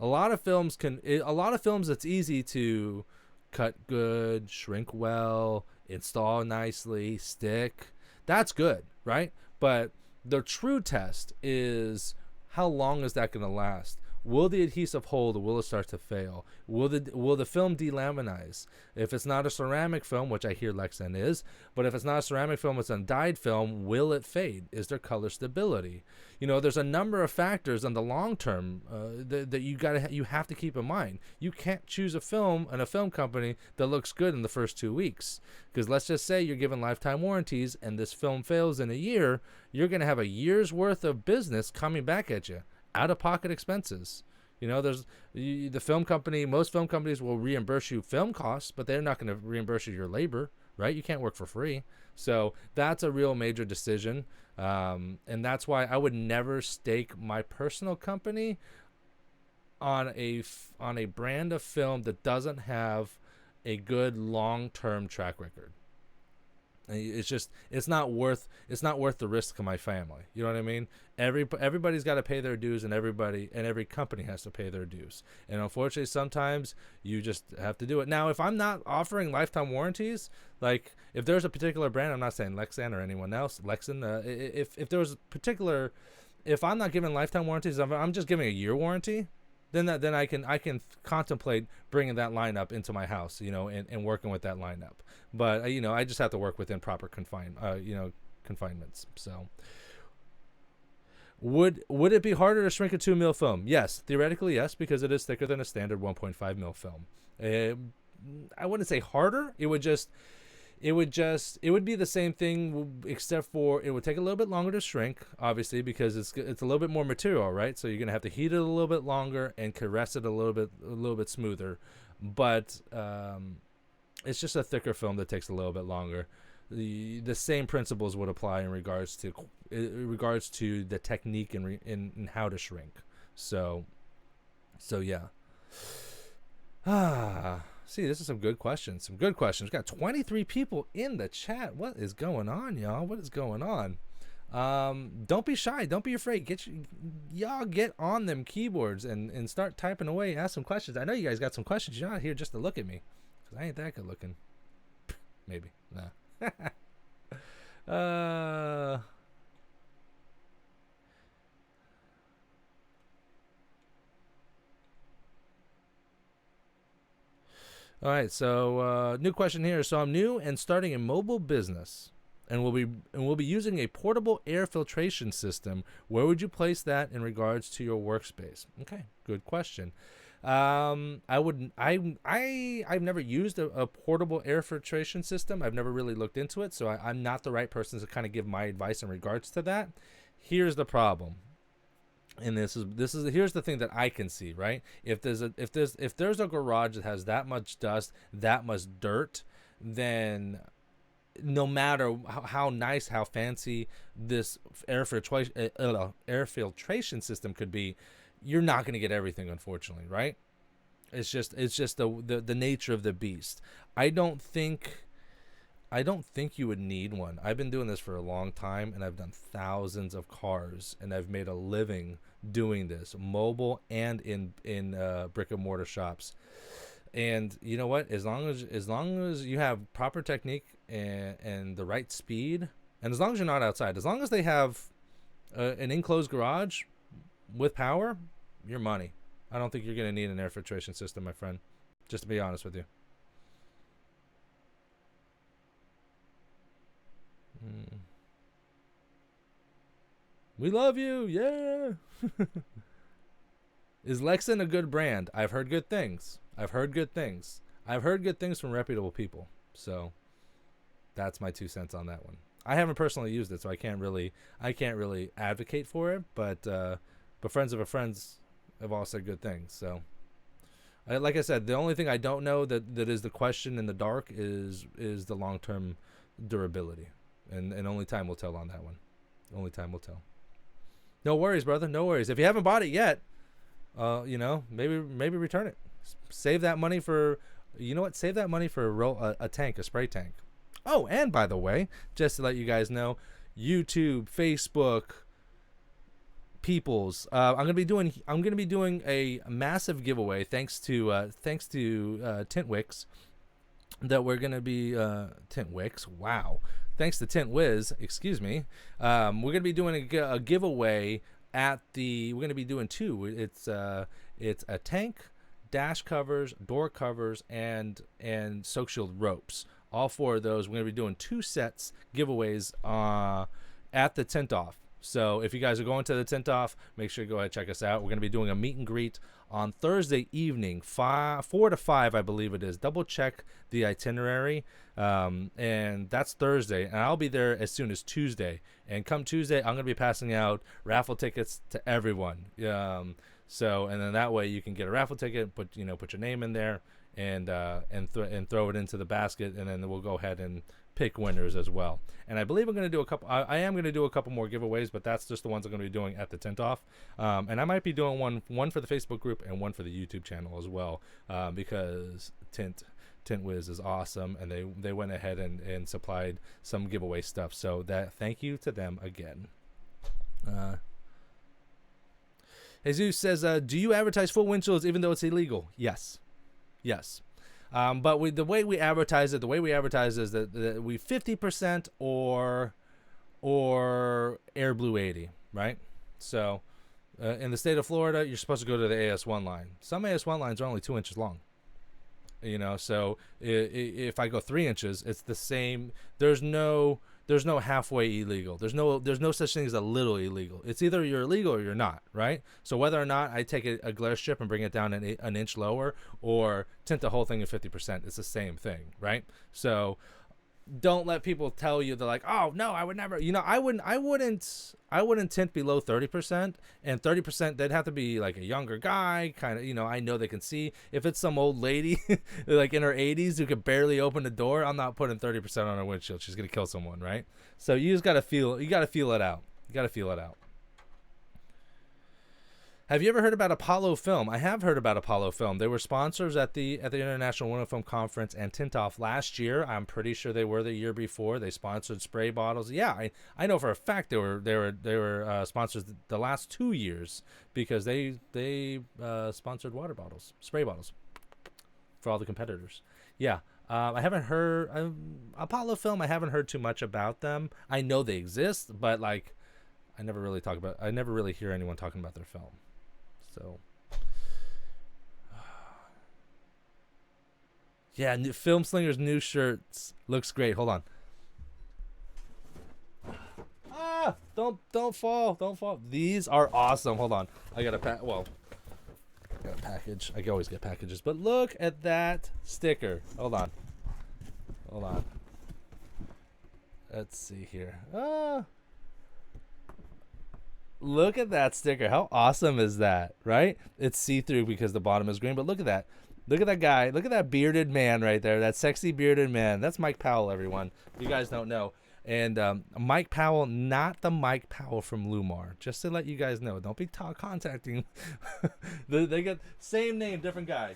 A lot of films it's easy to cut good, shrink well, install nicely, stick. That's good, right? But the true test is, how long is that going to last? Will the adhesive hold, or will it start to fail? Will the film delaminize? If it's not a ceramic film, which I hear Lexan is, but if it's not a ceramic film, it's a dyed film, will it fade? Is there color stability? You know, there's a number of factors on the long term that you have to keep in mind. You can't choose a film and a film company that looks good in the first 2 weeks, because let's just say you're given lifetime warranties and this film fails in a year, you're going to have a year's worth of business coming back at you. Out-of-pocket expenses. You know, the film company, most film companies will reimburse you film costs, but they're not going to reimburse you your labor, right? You can't work for free. So that's a real major decision. And that's why I would never stake my personal company on a brand of film that doesn't have a good long-term track record. It's not worth the risk to my family. You know what I mean? Everybody's got to pay their dues, and every company has to pay their dues. And unfortunately, sometimes you just have to do it. Now, if I'm not offering lifetime warranties, like if there's a particular brand, I'm not saying Lexan or anyone else, Lexan, if there was a particular, if I'm not giving lifetime warranties, I'm just giving a year warranty, then I can contemplate bringing that lineup into my house, you know, and working with that lineup. But you know, I just have to work within proper confinements. So, would it be harder to shrink a 2 mil film? Yes, theoretically, yes, because it is thicker than a standard 1.5 mil film. I wouldn't say harder. It would be the same thing, except for it would take a little bit longer to shrink, obviously, because it's a little bit more material, right? So you're gonna have to heat it a little bit longer and caress it a little bit smoother. But it's just a thicker film that takes a little bit longer. The same principles would apply in regards to the technique and how to shrink. So yeah. See, this is some good questions. Some good questions. We got 23 people in the chat. What is going on, y'all? What is going on? Don't be shy. Don't be afraid. Y'all get on them keyboards and start typing away. Ask some questions. I know you guys got some questions. You're not here just to look at me, because I ain't that good looking. Maybe. Nah. All right, so new question here. So I'm new and starting a mobile business, and we'll be using a portable air filtration system. Where would you place that in regards to your workspace? Okay, good question. I've never used a portable air filtration system. I've never really looked into it, so I'm not the right person to kind of give my advice in regards to that. Here's the problem. And this is here's the thing that I can see, right? If there's a garage that has that much dust, that much dirt, then no matter how nice, how fancy this air filtration system could be, you're not going to get everything, unfortunately, right? It's just the nature of the beast. I don't think you would need one. I've been doing this for a long time, and I've done thousands of cars, and I've made a living doing this, mobile and in brick and mortar shops. And you know what? As long as you have proper technique and the right speed, and as long as you're not outside, as long as they have an enclosed garage with power, you're money. I don't think you're going to need an air filtration system, my friend. Just to be honest with you. We love you, yeah. Is Lexan a good brand? I've heard good things. I've heard good things from reputable people. So that's my 2 cents on that one. I haven't personally used it, so I can't really advocate for it. But friends of a friends have all said good things. So, like I said, the only thing I don't know that is the question in the dark is the long-term durability, and only time will tell on that one. Only time will tell. No worries, brother. No worries. If you haven't bought it yet, maybe return it. Save that money for, you know what? Save that money for a tank, a spray tank. Oh, and by the way, just to let you guys know, YouTube, Facebook, peoples, I'm gonna be doing a massive giveaway thanks to Tint Wiz, that we're gonna be Tint Wiz. Wow. Thanks to Tint Wiz, excuse me. We're gonna be doing a giveaway we're gonna be doing two. It's a tank, dash covers, door covers, and soak shield ropes. All 4 of those. We're gonna be doing 2 sets giveaways at the Tint Off. So if you guys are going to the Tint Off, make sure you go ahead and check us out. We're going to be doing a meet and greet on Thursday evening, 4 to 5, I believe it is. Double check the itinerary, and that's Thursday. And I'll be there as soon as Tuesday. And come Tuesday, I'm going to be passing out raffle tickets to everyone. And then that way you can get a raffle ticket, put your name in there, and throw it into the basket, and then we'll go ahead and pick winners as well. And I believe I'm going to do a couple. I am going to do a couple more giveaways, but that's just the ones I'm going to be doing at the Tint Off. And I might be doing one for the Facebook group and one for the YouTube channel as well, because Tint Wiz is awesome, and they went ahead and supplied some giveaway stuff. So thank you to them again. Jesus says, do you advertise full windshields even though it's illegal? Yes. But the way we advertise it is that we 50% or Air Blue 80, right? So in the state of Florida, you're supposed to go to the AS1 line. Some AS1 lines are only 2 inches long. So if I go 3 inches, it's the same. There's no halfway illegal. There's no such thing as a little illegal. It's either you're illegal or you're not, right? So whether or not I take a glare strip and bring it down an inch lower, or tint the whole thing at 50%, it's the same thing, right? So don't let people tell you, they're like, oh no, I would never, I wouldn't tint below 30%, and 30%, they'd have to be like a younger guy, kind of, I know they can see. If it's some old lady like in her 80s who could barely open the door, I'm not putting 30% on her windshield. She's gonna kill someone, right? So you just gotta feel it out. Have you ever heard about Apollo Film? I have heard about Apollo Film. They were sponsors at the International Window Film Conference and Tint Off last year. I'm pretty sure they were the year before. They sponsored spray bottles. Yeah, I know for a fact they were sponsors the last 2 years because they sponsored water bottles, spray bottles for all the competitors. Yeah. I haven't heard Apollo Film. I haven't heard too much about them. I know they exist, but like I never really hear anyone talking about their film. So, yeah, Film Slinger's new shirts looks great. Hold on. Ah, don't fall. These are awesome. Hold on. I got a package. I can always get packages, but look at that sticker. Hold on. Let's see here. Look at that sticker. How awesome is that, right? It's see-through because the bottom is green, but look at that. Look at that guy. Look at that bearded man right there. That sexy bearded man. That's Mike Powell, everyone. You guys don't know. And Mike Powell, not the Mike Powell from Lumar. Just to let you guys know. Don't be contacting. They got same name, different guy.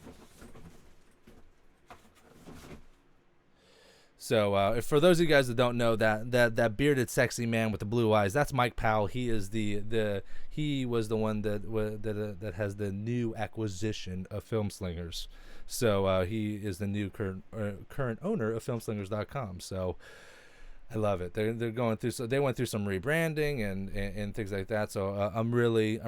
So for those of you guys that don't know, that bearded sexy man with the blue eyes, that's Mike Powell. He is he was the one that has the new acquisition of Film Slingers. So he is the new current owner of filmslingers.com. So I love it. They're going through, so they went through some rebranding and things like that. So I'm really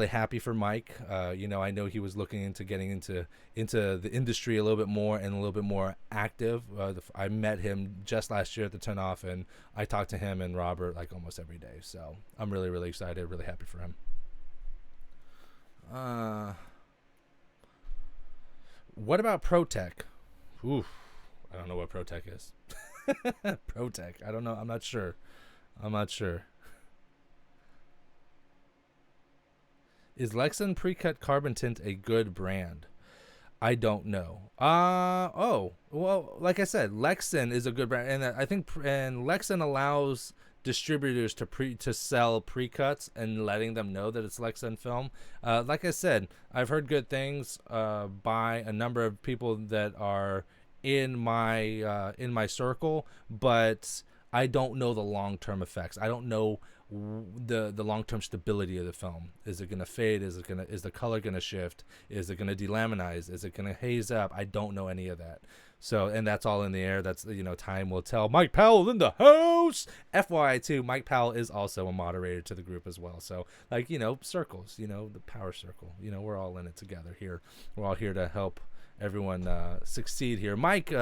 happy for Mike. I know he was looking into getting into the industry a little bit more and a little bit more active. I met him just last year at the Turn Off, and I talked to him and Robert like almost every day. So I'm really excited, really happy for him. What about ProTech? Oof, I don't know what ProTech is. ProTech. I don't know. I'm not sure. Is Lexan Precut Carbon Tint a good brand? I don't know. Well, like I said, Lexan is a good brand, and I think Lexan allows distributors to sell pre-cuts and letting them know that it's Lexan film. Like I said, I've heard good things by a number of people that are in my circle, but I don't know the long-term effects. I don't know the long-term stability of the film. Is it gonna fade? Is the color gonna shift? Is it gonna delaminize? Is it gonna haze up? I don't know any of that. So, and that's all in the air. That's, time will tell. Mike Powell in the house. FYI too, Mike Powell is also a moderator to the group as well. So circles, the power circle, we're all in it together here. We're all here to help everyone succeed here. Mike,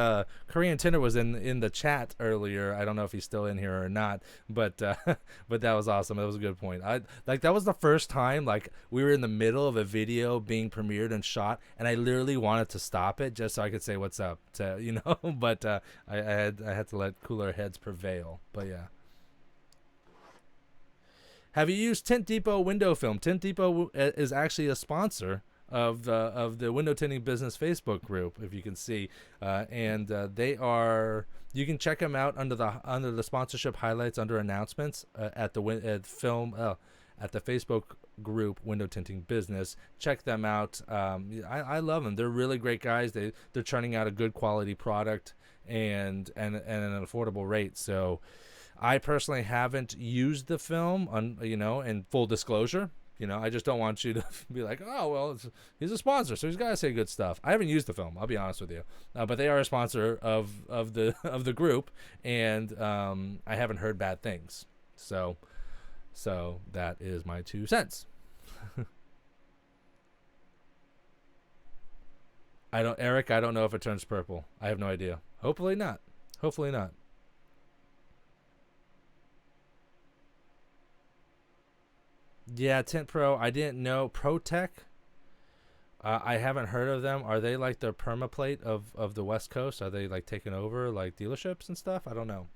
Korean Tinter, was in the chat earlier. I don't know if he's still in here or not, but that was awesome. That was a good point. That was the first time we were in the middle of a video being premiered and shot, and I literally wanted to stop it just so I could say what's up but I had to let cooler heads prevail. But yeah. Have you used Tint Depot window film? Tint Depot is actually a sponsor of the Window Tinting Business Facebook group, if you can see, and they are. You can check them out under the sponsorship highlights under announcements at the Facebook group Window Tinting Business. Check them out. I love them. They're really great guys. They're churning out a good quality product and an affordable rate. So I personally haven't used the film in full disclosure. I just don't want you to be like, oh, well, he's a sponsor, so he's got to say good stuff. I haven't used the film, I'll be honest with you. But they are a sponsor of the group, and I haven't heard bad things. So that is my 2 cents. Eric, I don't know if it turns purple. I have no idea. Hopefully not. Yeah, Tint Pro. I didn't know. ProTech. I haven't heard of them. Are they like the permaplate of the West Coast? Are they taking over dealerships and stuff? I don't know.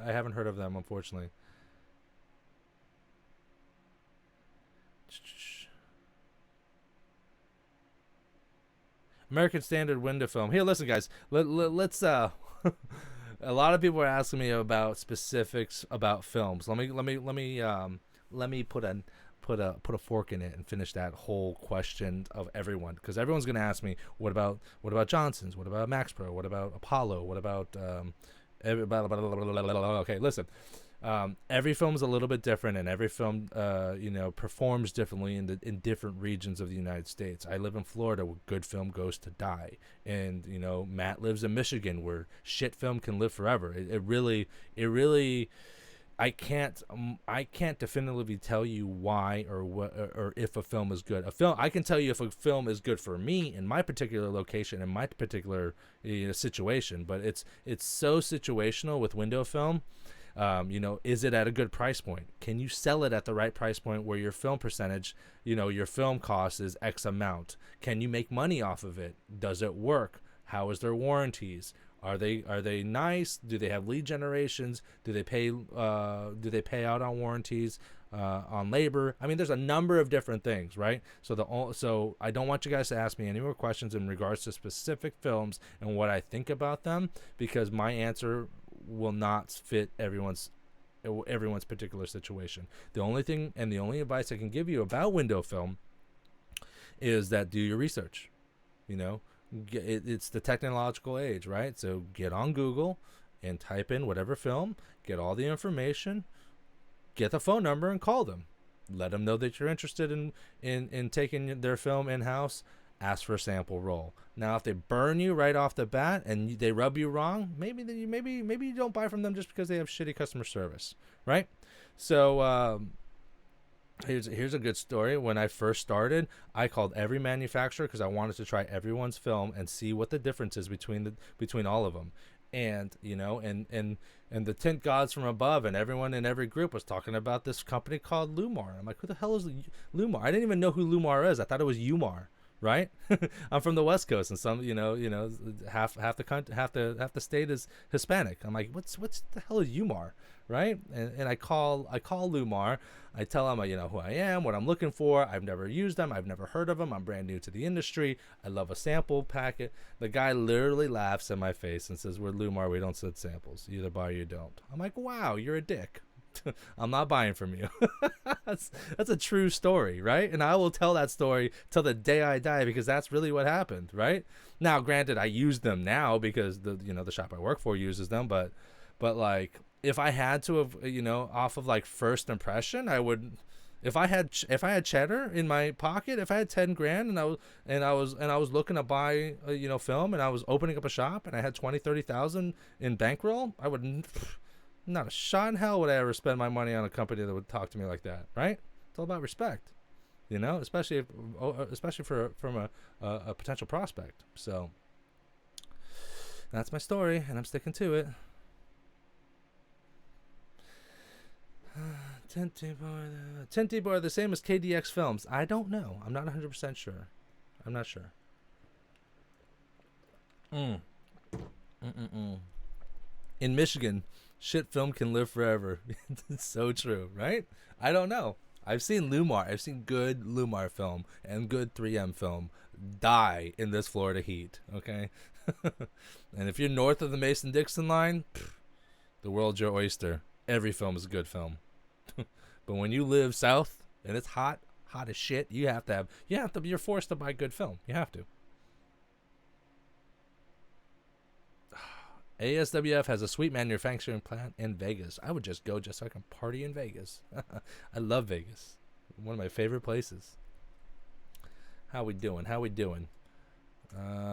I haven't heard of them, unfortunately. American Standard window film. Here, listen, guys. Let's a lot of people are asking me about specifics about films. Let me put put a fork in it and finish that whole question of everyone, because everyone's gonna ask me, what about Johnson's, what about Max Pro, what about Apollo, what about okay, listen. Every film is a little bit different, and every film, performs differently in different regions of the United States. I live in Florida, where good film goes to die, and Matt lives in Michigan, where shit film can live forever. It really, I can't definitively tell you why or what or if a film is good. I can tell you if a film is good for me in my particular location, in my particular situation, but it's so situational with window film. Is it at a good price point? Can you sell it at the right price point where your film percentage, your film cost is X amount? Can you make money off of it? Does it work? How is their warranties? Are they nice? Do they have lead generations? Do they pay out on warranties, on labor? I mean, there's a number of different things, right? So I don't want you guys to ask me any more questions in regards to specific films and what I think about them, because my answer will not fit everyone's particular situation. The only thing and the only advice I can give you about window film is that do your research. It's the technological age, right? So get on Google and type in whatever film, get all the information, get the phone number and call them. Let them know that you're interested in taking their film in-house. Ask for a sample roll. Now, if they burn you right off the bat and they rub you wrong, maybe you don't buy from them just because they have shitty customer service, right? So here's a good story. When I first started, I called every manufacturer because I wanted to try everyone's film and see what the difference is between all of them. And and the tint gods from above and everyone in every group was talking about this company called Lumar. I'm like, who the hell is Lumar? I didn't even know who Lumar is. I thought it was Umar. Right? I'm from the West Coast, and some, half the state is Hispanic. I'm like, what's the hell is Umar, right? And I call Lumar. I tell them, who I am, what I'm looking for. I've never used them. I've never heard of them. I'm brand new to the industry. I love a sample packet. The guy literally laughs in my face and says, "We're Lumar. We don't send samples. You either buy or you don't." I'm like, wow, you're a dick. I'm not buying from you. that's a true story, right? And I will tell that story till the day I die, because that's really what happened, right? Now, granted, I use them now because the shop I work for uses them, but like, if I had to have, off of like first impression, I would. If I had cheddar in my pocket, if I had 10 grand and I was looking to buy film, and I was opening up a shop and I had 20,000-30,000 in bankroll, I would. Not a shot in hell would I ever spend my money on a company that would talk to me like that, right? It's all about respect, especially from a potential prospect. So that's my story, and I'm sticking to it. Tinting Boy are the same as KDX Films. I don't know. I'm not 100% sure. I'm not sure. In Michigan, shit film can live forever. It's so true, right? I don't know. I've seen Lumar. I've seen good Lumar film and good 3M film die in this Florida heat, okay? And if you're north of the Mason-Dixon line, the world's your oyster. Every film is a good film. But when you live south and it's hot as shit, you're forced to buy good film. You have to. ASWF has a sweet manufacturing plant in Vegas. I would just go just so I can party in Vegas. I love Vegas. One of my favorite places. How we doing?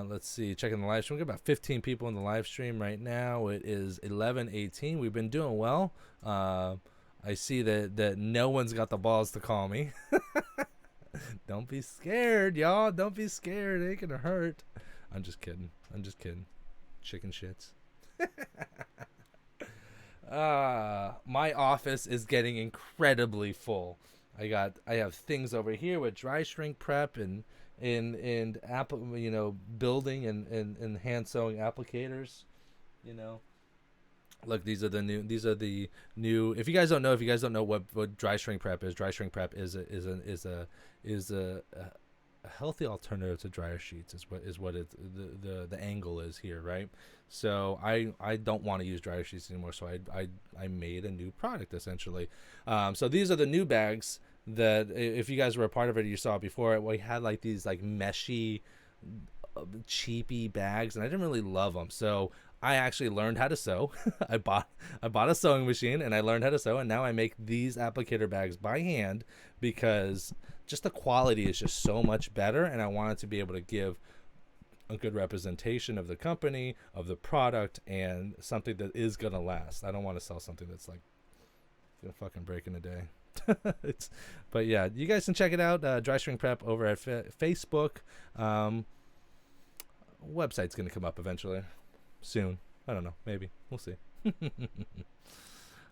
Let's see. Checking the live stream. We got about 15 people in the live stream right now. It is 11:18. We've been doing well. I see that no one's got the balls to call me. Don't be scared, y'all. Don't be scared. It ain't gonna hurt. I'm just kidding. Chicken shits. My office is getting incredibly full. I have things over here with dry shrink prep and building and hand sewing applicators. Look, these are the new. If you guys don't know what dry shrink prep is a healthy alternative to dryer sheets is what the angle is here, right? So I don't want to use dryer sheets anymore, so I made a new product essentially. So these are the new bags that if you guys were a part of it, you saw it before. We had like these like meshy, cheapy bags, and I didn't really love them. So I actually learned how to sew. I bought a sewing machine, and I learned how to sew, and now I make these applicator bags by hand because just the quality is just so much better, and I wanted to be able to give a good representation of the company, of the product, and something that is gonna last. I don't want to sell something that's like gonna fucking break in a day. But yeah, you guys can check it out. Dry String Prep over at Facebook. Website's gonna come up eventually, soon. I don't know, maybe we'll see.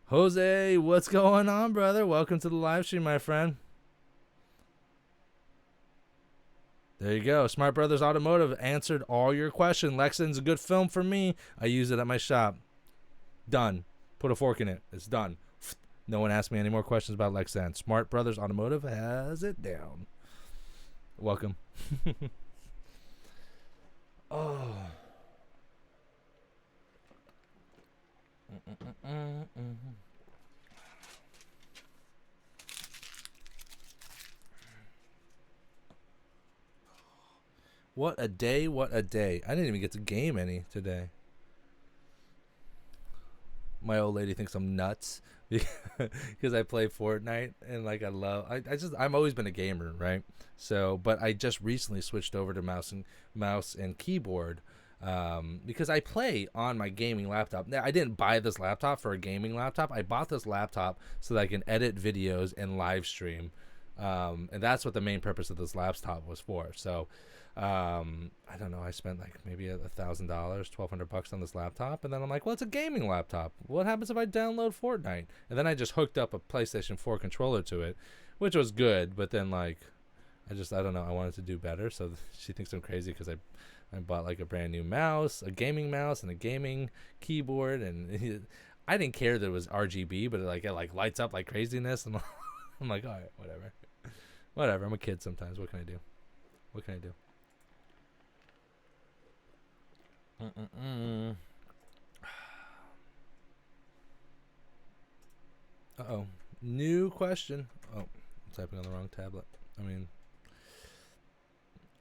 Jose, what's going on, brother? Welcome to the live stream, my friend. There you go. Smart Brothers Automotive answered all your questions. Lexington's a good film for me. I use it at my shop. Done. Put a fork in it. It's done. No one asked me any more questions about Lexington. Smart Brothers Automotive has it down. Welcome. Oh. What a day, what a day. I didn't even get to game any today. My old lady thinks I'm nuts because I play Fortnite and like I've always been a gamer, right? So, but I just recently switched over to mouse and keyboard because I play on my gaming laptop. Now, I didn't buy this laptop for a gaming laptop. I bought this laptop so that I can edit videos and live stream. And that's what the main purpose of this laptop was for. So, I don't know. I spent like maybe $1,000, $1,200 on this laptop, and then I'm like, well, it's a gaming laptop. What happens if I download Fortnite? And then I just hooked up a PlayStation 4 controller to it, which was good. But then like, I don't know. I wanted to do better, so she thinks I'm crazy because I bought like a brand new mouse, a gaming mouse, and a gaming keyboard, and I didn't care that it was RGB, but it lights up like craziness, and I'm like, all right, whatever. I'm a kid sometimes. What can I do? Uh-oh. New question. Oh, I'm typing on the wrong tablet.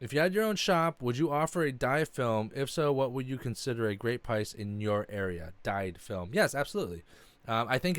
If you had your own shop, would you offer a dye film? If so, what would you consider a great price in your area? Dyed film. Yes, absolutely. I think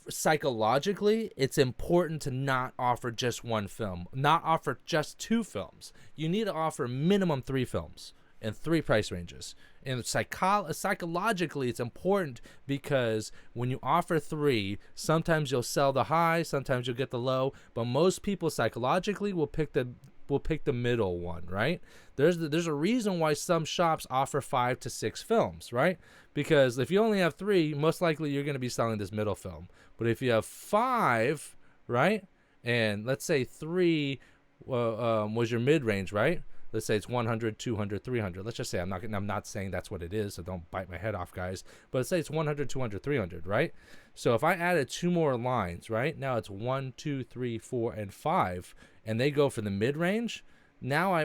psychologically, it's important to not offer just one film, not offer just two films. You need to offer minimum 3 films and 3 price ranges. And psychologically, it's important because when you offer 3, sometimes you'll sell the high, sometimes you'll get the low, but most people psychologically will pick the middle one, right? There's a reason why some shops offer 5 to 6 films, right? Because if you only have 3, most likely you're going to be selling this middle film. But if you have 5, right, and let's say 3 was your mid-range, right? Let's say it's 100, 200, 300. Let's just say I'm not saying that's what it is, so don't bite my head off, guys. But let's say it's 100, 200, 300, right? So if I added 2 more lines, right? Now it's 1, 2, 3, 4, and 5, and they go for the mid-range. Now I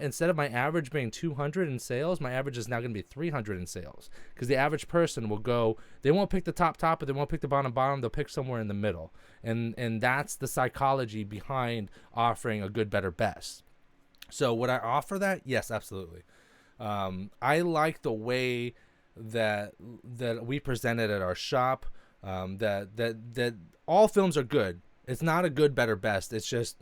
instead of my average being 200 in sales, my average is now going to be 300 in sales, because the average person will go, they won't pick the top, but they won't pick the bottom. They'll pick somewhere in the middle, and that's the psychology behind offering a good, better, best. So would I offer that? Yes, absolutely. I like the way that we present it at our shop. That all films are good. It's not a good, better, best. It's just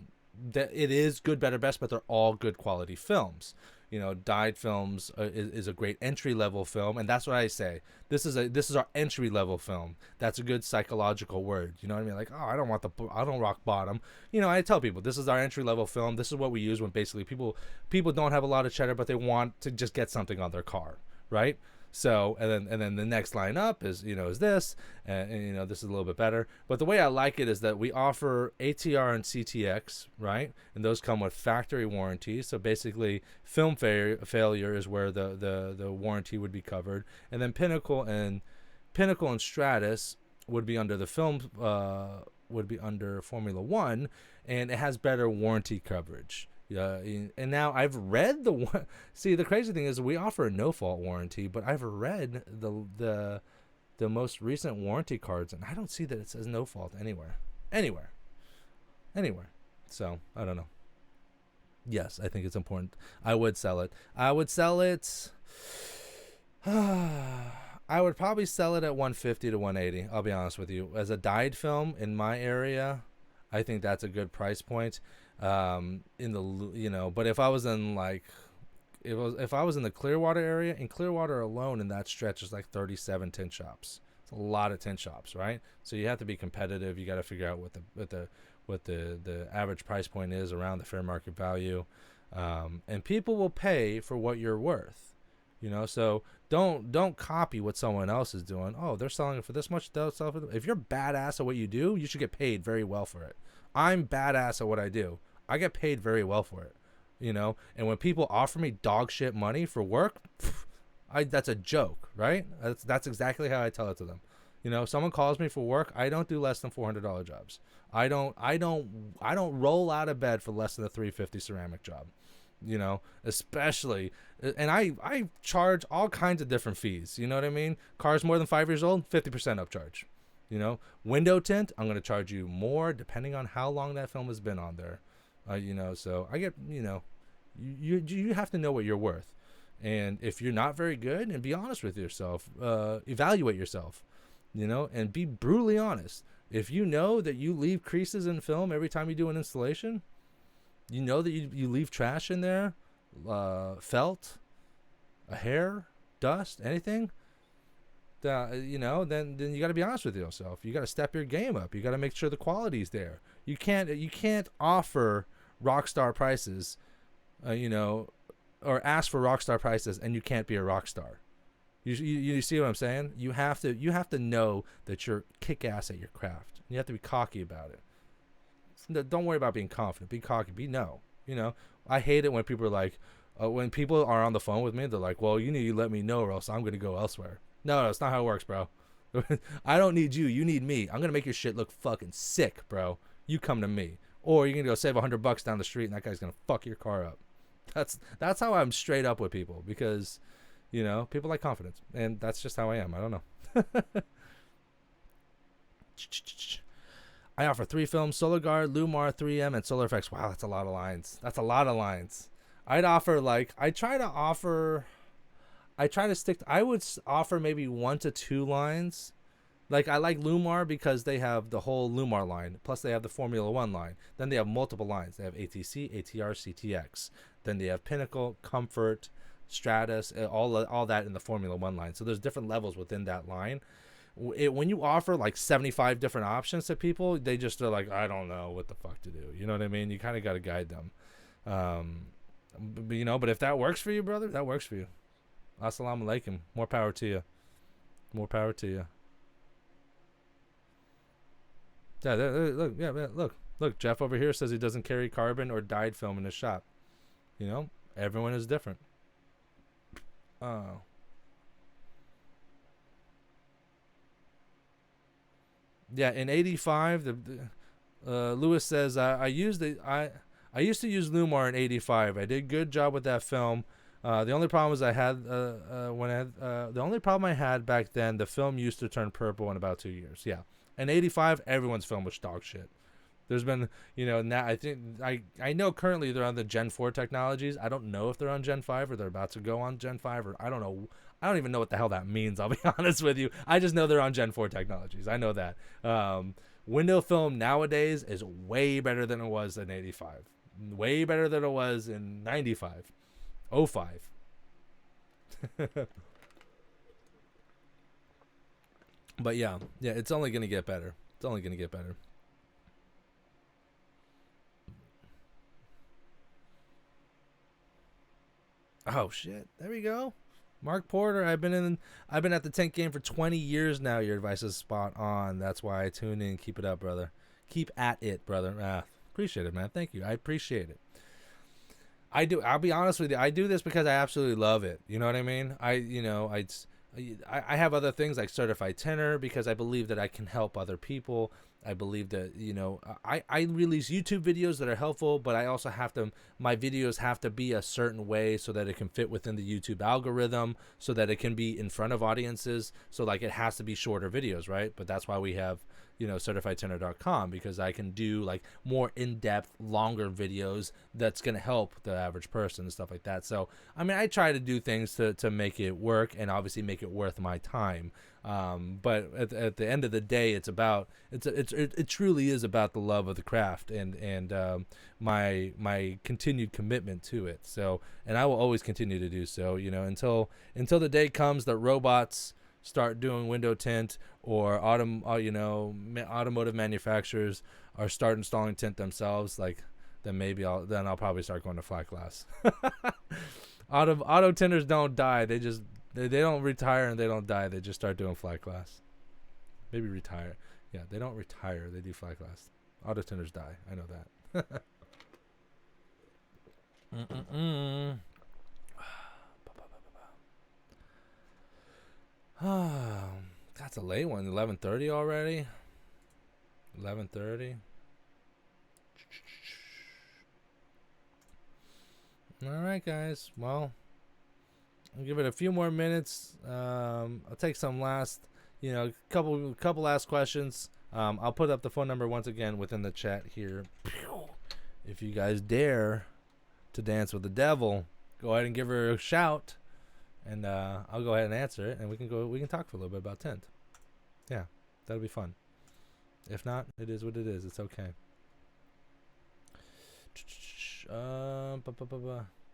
that it is good, better, best, but they're all good quality films. You know, dyed films is a great entry level film, and that's what I say. This is our entry level film. That's a good psychological word. You know what I mean? Like, oh, I don't rock bottom. You know, I tell people this is our entry level film. This is what we use when basically people don't have a lot of cheddar, but they want to just get something on their car, right? So, and then the next line up is this, and this is a little bit better. But the way I like it is that we offer ATR and CTX, right? And those come with factory warranties. So basically, film failure is where the warranty would be covered, and then Pinnacle and Stratus would be under the film would be under Formula One, and it has better warranty coverage. And now I've read the crazy thing is we offer a no fault warranty, but I've read the the most recent warranty cards, and I don't see that it says no fault anywhere. So I don't know. Yes, I think it's important. I would sell it. I would probably sell it at 150 to 180. I'll be honest with you. As a dyed film in my area, I think that's a good price point. But if I was in if I was in the Clearwater area, in Clearwater alone, in that stretch is like 37 tint shops. It's a lot of tint shops, right? So you have to be competitive. You got to figure out what the average price point is around the fair market value, and people will pay for what you're worth. So don't copy what someone else is doing. Oh, they're selling it for this much. They'll sell it for if you're badass at what you do, you should get paid very well for it. I'm badass at what I do. I get paid very well for it. And when people offer me dog shit money for work, that's a joke, right? That's exactly how I tell it to them. Someone calls me for work, I don't do less than $400 jobs. I don't roll out of bed for less than a $350 ceramic job. Especially, and I charge all kinds of different fees. You know what I mean? Cars more than 5 years old, 50% upcharge. Window tint, I'm going to charge you more depending on how long that film has been on there. So I get, you have to know what you're worth. And if you're not very good, and be honest with yourself, evaluate yourself, and be brutally honest. If you know that you leave creases in film every time you do an installation, that you leave trash in there, felt, a hair, dust, anything, then you got to be honest with yourself. You got to step your game up. You got to make sure the quality's there. You can't offer rock star prices, or ask for rock star prices, and you can't be a rock star. You see what I'm saying? You have to know that you're kick ass at your craft. You have to be cocky about it. Don't worry about being confident. Be cocky. I hate it when people are like, when people are on the phone with me, they're like, well, you need to let me know or else I'm going to go elsewhere. No, that's not how it works, bro. I don't need you. You need me. I'm going to make your shit look fucking sick, bro. You come to me. Or you're going to go save $100 down the street and that guy's going to fuck your car up. That's how I'm straight up with people, because, people like confidence. And that's just how I am. I don't know. I offer 3 films: SolarGuard, Lumar, 3M, and Solar Effects. Wow, that's a lot of lines. I'd offer, I would offer maybe 1 to 2 lines. Like, I like Lumar because they have the whole Lumar line. Plus, they have the Formula 1 line. Then they have multiple lines. They have ATC, ATR, CTX. Then they have Pinnacle, Comfort, Stratus, all that in the Formula 1 line. So there's different levels within that line. When you offer like 75 different options to people, they just are like, I don't know what the fuck to do. You know what I mean? You kind of got to guide them. But if that works for you, brother, that works for you. Assalamu alaikum. More power to you. Yeah, look. Jeff over here says he doesn't carry carbon or dyed film in his shop. Everyone is different. Oh. Yeah, in '85, Lewis says I used to use Lumar in '85. I did a good job with that film. The only problem was the only problem I had back then, the film used to turn purple in about 2 years. Yeah, in '85, everyone's film was dog shit. There's been, now I think I know currently they're on the Gen 4 technologies. I don't know if they're on Gen 5 or they're about to go on Gen 5, or I don't know. I don't even know what the hell that means, I'll be honest with you. I just know they're on Gen 4 technologies. I know that. Window film nowadays is way better than it was in '85. Way better than it was in '95. 05. But yeah, it's only going to get better. Oh shit, there we go. Mark Porter, I've been at the tint game for 20 years now. Your advice is spot on. That's why I tune in. Keep it up, brother. Keep at it, brother. Appreciate it, man. Thank you. I appreciate it. I'll be honest with you. I do this because I absolutely love it. You know what I mean? I have other things like certified tinter because I believe that I can help other people. I believe that, you know, I release YouTube videos that are helpful, but I also have to, my videos have to be a certain way so that it can fit within the YouTube algorithm, so that it can be in front of audiences. So like it has to be shorter videos, right? But that's why we have, you know, certifiedtinter.com, because I can do like more in-depth, longer videos that's going to help the average person and stuff like that. So, I mean, I try to do things to make it work and obviously make it worth my time. But at the end of the day, it's about, it truly is about the love of the craft and my continued commitment to it. So, and I will always continue to do so, you know, until the day comes that robots start doing window tint, or automotive manufacturers are start installing tint themselves. Like, then maybe I'll probably start going to flat glass. Auto tinters don't die. They don't retire and they don't die. They just start doing flat glass. Maybe retire. Yeah, they don't retire. They do flat glass. Auto tinters die. I know that. That's a late one. 11:30 already. 11:30. All right, guys. Well, I'll give it a few more minutes. I'll take some last, you know, couple last questions. I'll put up the phone number once again within the chat here. If you guys dare to dance with the devil, go ahead and give her a shout, and I'll go ahead and answer it, and we can talk for a little bit about tint. Yeah, that'll be fun. If not, it is what it is. It's okay.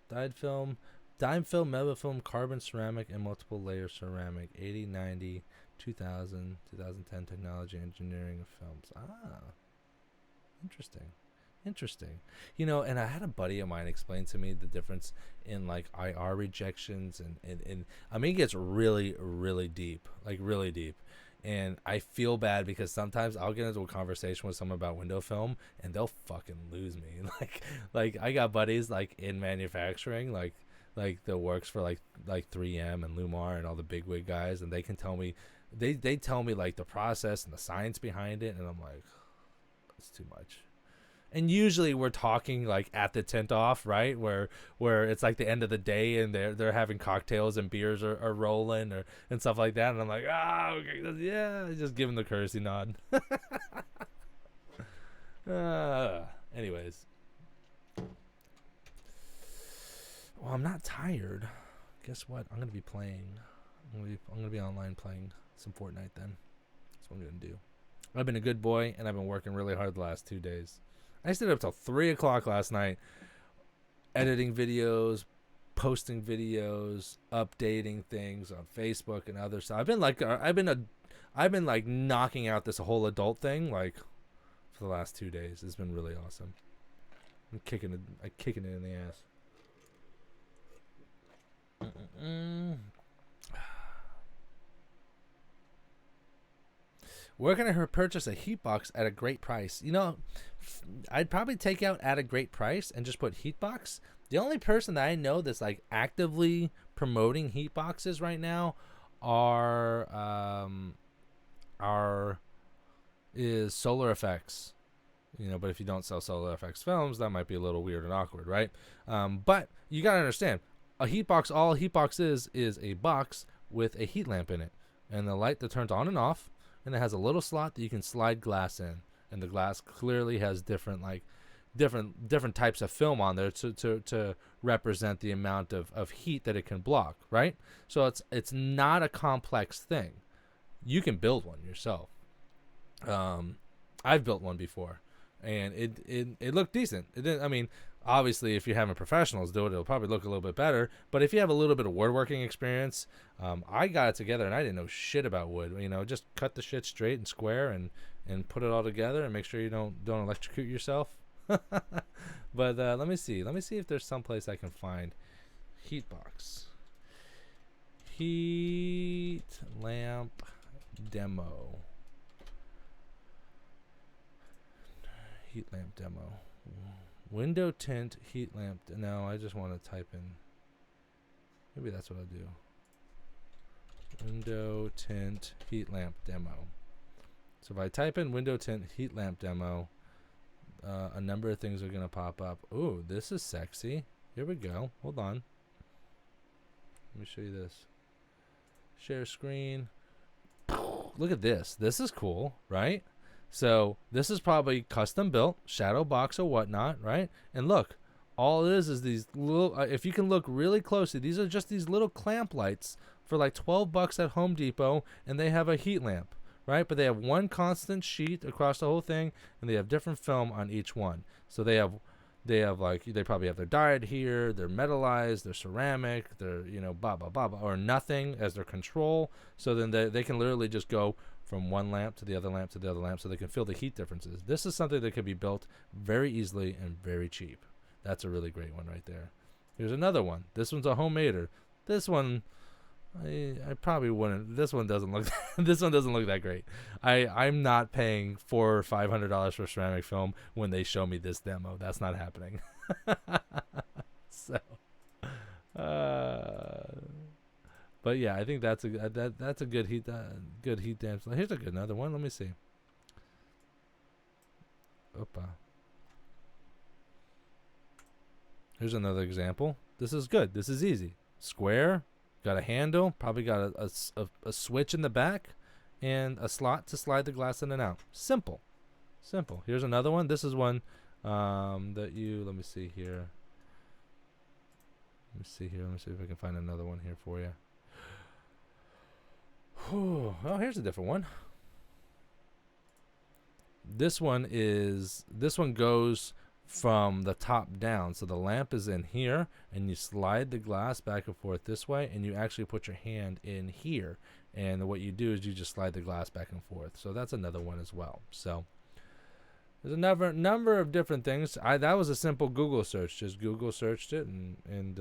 Dyed film, metal film, carbon ceramic, and multiple layer ceramic. 80, 90, 2000, 2010 technology, engineering of films. Interesting. You know, and I had a buddy of mine explain to me the difference in like IR rejections and I mean, it gets really, really deep, like really deep. And I feel bad because sometimes I'll get into a conversation with someone about window film and they'll fucking lose me. Like I got buddies like in manufacturing, like that works for like 3M and Lumar and all the bigwig guys, and they can tell me, they tell me like the process and the science behind it, and I'm like, it's too much. And usually we're talking like at the tint off, right? Where it's like the end of the day and they're having cocktails and beers are rolling and stuff like that. And I'm like, okay, yeah, just give them the courtesy nod. Anyways. Well, I'm not tired. Guess what? I'm going to be playing. I'm gonna be online playing some Fortnite then. That's what I'm going to do. I've been a good boy and I've been working really hard the last 2 days. I stayed up till 3 o'clock last night, editing videos, posting videos, updating things on Facebook and other stuff. I've been like knocking out this whole adult thing like for the last 2 days. It's been really awesome. I'm kicking it in the ass. Where can I purchase a heat box at a great price? You know, I'd probably take out at a great price and just put heat box. The only person that I know that's like actively promoting heat boxes right now is Solar Effects. You know, but if you don't sell Solar Effects films, that might be a little weird and awkward, right? But you gotta understand, a heat box, all a heat box is a box with a heat lamp in it, and the light that turns on and off. And it has a little slot that you can slide glass in, and the glass clearly has different types of film on there to represent the amount of heat that it can block, right? So it's not a complex thing. You can build one yourself. I've built one before, and it looked decent. It didn't. I mean, obviously, if you're having professionals do it, it'll probably look a little bit better. But if you have a little bit of woodworking experience, I got it together and I didn't know shit about wood. You know, just cut the shit straight and square and put it all together and make sure you don't electrocute yourself. But let me see if there's someplace I can find heat box, heat lamp demo, heat lamp demo. Window tint heat lamp. No, I just want to type in. Maybe that's what I'll do. Window tint heat lamp demo. So if I type in window tint heat lamp demo, a number of things are going to pop up. Ooh, this is sexy. Here we go. Hold on. Let me show you this. Share screen. Look at this. This is cool, right? So this is probably custom built, shadow box or whatnot, right? And look, all it is these little, if you can look really closely, these are just these little clamp lights for like 12 bucks at Home Depot, and they have a heat lamp, right? But they have one constant sheet across the whole thing, and they have different film on each one. So they have like, they probably have their dyed here, they're metallized, they're ceramic, they're, you know, blah, blah, blah, blah, or nothing as their control. So then they can literally just go from one lamp to the other lamp to the other lamp, so they can feel the heat differences. This is something that can be built very easily and very cheap. That's a really great one right there. Here's another one. This one's a homemader. This one, I probably wouldn't. This one doesn't look. This one doesn't look that great. I'm not paying $400 or $500 for ceramic film when they show me this demo. That's not happening. So, but yeah, I think that's a good heat damp. Here's another one. Let me see. Opa. Here's another example. This is good. This is easy. Square, got a handle, probably got a switch in the back, and a slot to slide the glass in and out. Simple. Simple. Here's another one. This is one that you, let me see here. Let me see if I can find another one here for you. Oh, here's a different one. This one goes from the top down. So the lamp is in here, and you slide the glass back and forth this way, and you actually put your hand in here. And what you do is you just slide the glass back and forth. So that's another one as well. So there's a number of different things. That was a simple Google search. Just Google searched it, and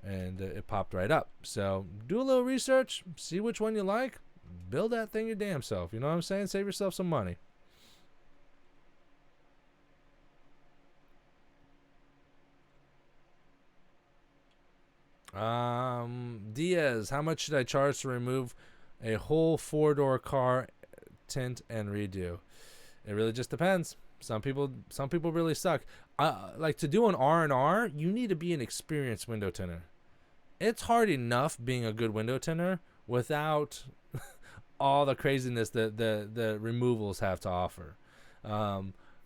it popped right up. So do a little research, see which one you like, build that thing your damn self. You know what I'm saying? Save yourself some money. Diaz, how much should I charge to remove a whole 4-door car, tint and redo? It really just depends. Some people really suck. Like to do an R&R, you need to be an experienced window tinter. It's hard enough being a good window tinter without all the craziness that the removals have to offer.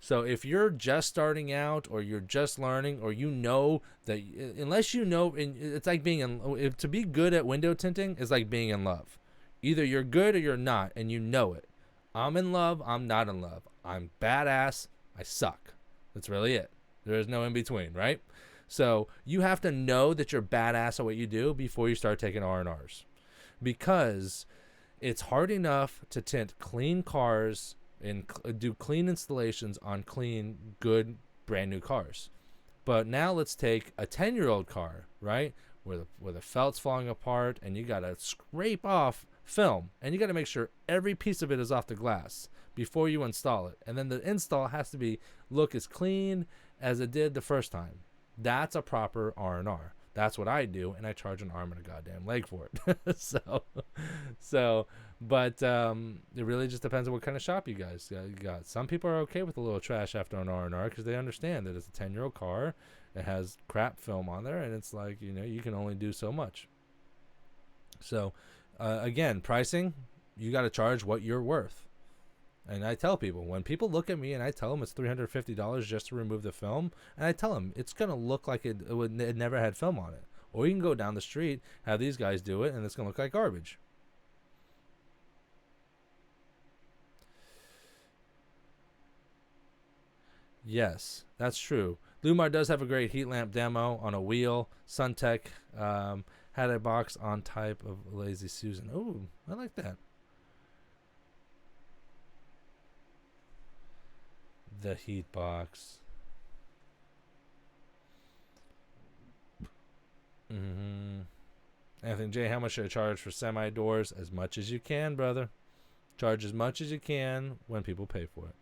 So if you're just starting out, or you're just learning, or you know that, unless you know, it's like to be good at window tinting is like being in love. Either you're good or you're not, and you know it. I'm in love, I'm not in love. I'm badass, I suck. That's really it. There is no in between, right? So you have to know that you're badass at what you do before you start taking R&Rs. Because it's hard enough to tint clean cars and do clean installations on clean, good, brand new cars. But now let's take a 10-year-old car, right? Where the felt's falling apart, and you got to scrape off film, and you got to make sure every piece of it is off the glass before you install it. And then the install has to look as clean as it did the first time. That's a proper R&R. That's what I do, and I charge an arm and a goddamn leg for it. But it really just depends on what kind of shop you guys got. Some people are okay with a little trash after an R&R because they understand that it's a 10-year-old car. It has crap film on there, and it's like, you can only do so much. So, again, pricing, you got to charge what you're worth. And I tell people, when people look at me and I tell them it's $350 just to remove the film, and I tell them it's going to look like it never had film on it. Or you can go down the street, have these guys do it, and it's going to look like garbage. Yes, that's true. Lumar does have a great heat lamp demo on a wheel. Suntech had a box on type of Lazy Susan. Ooh, I like that. The heat box. Anthony J, how much should I charge for semi doors? As much as you can, brother. Charge as much as you can when people pay for it.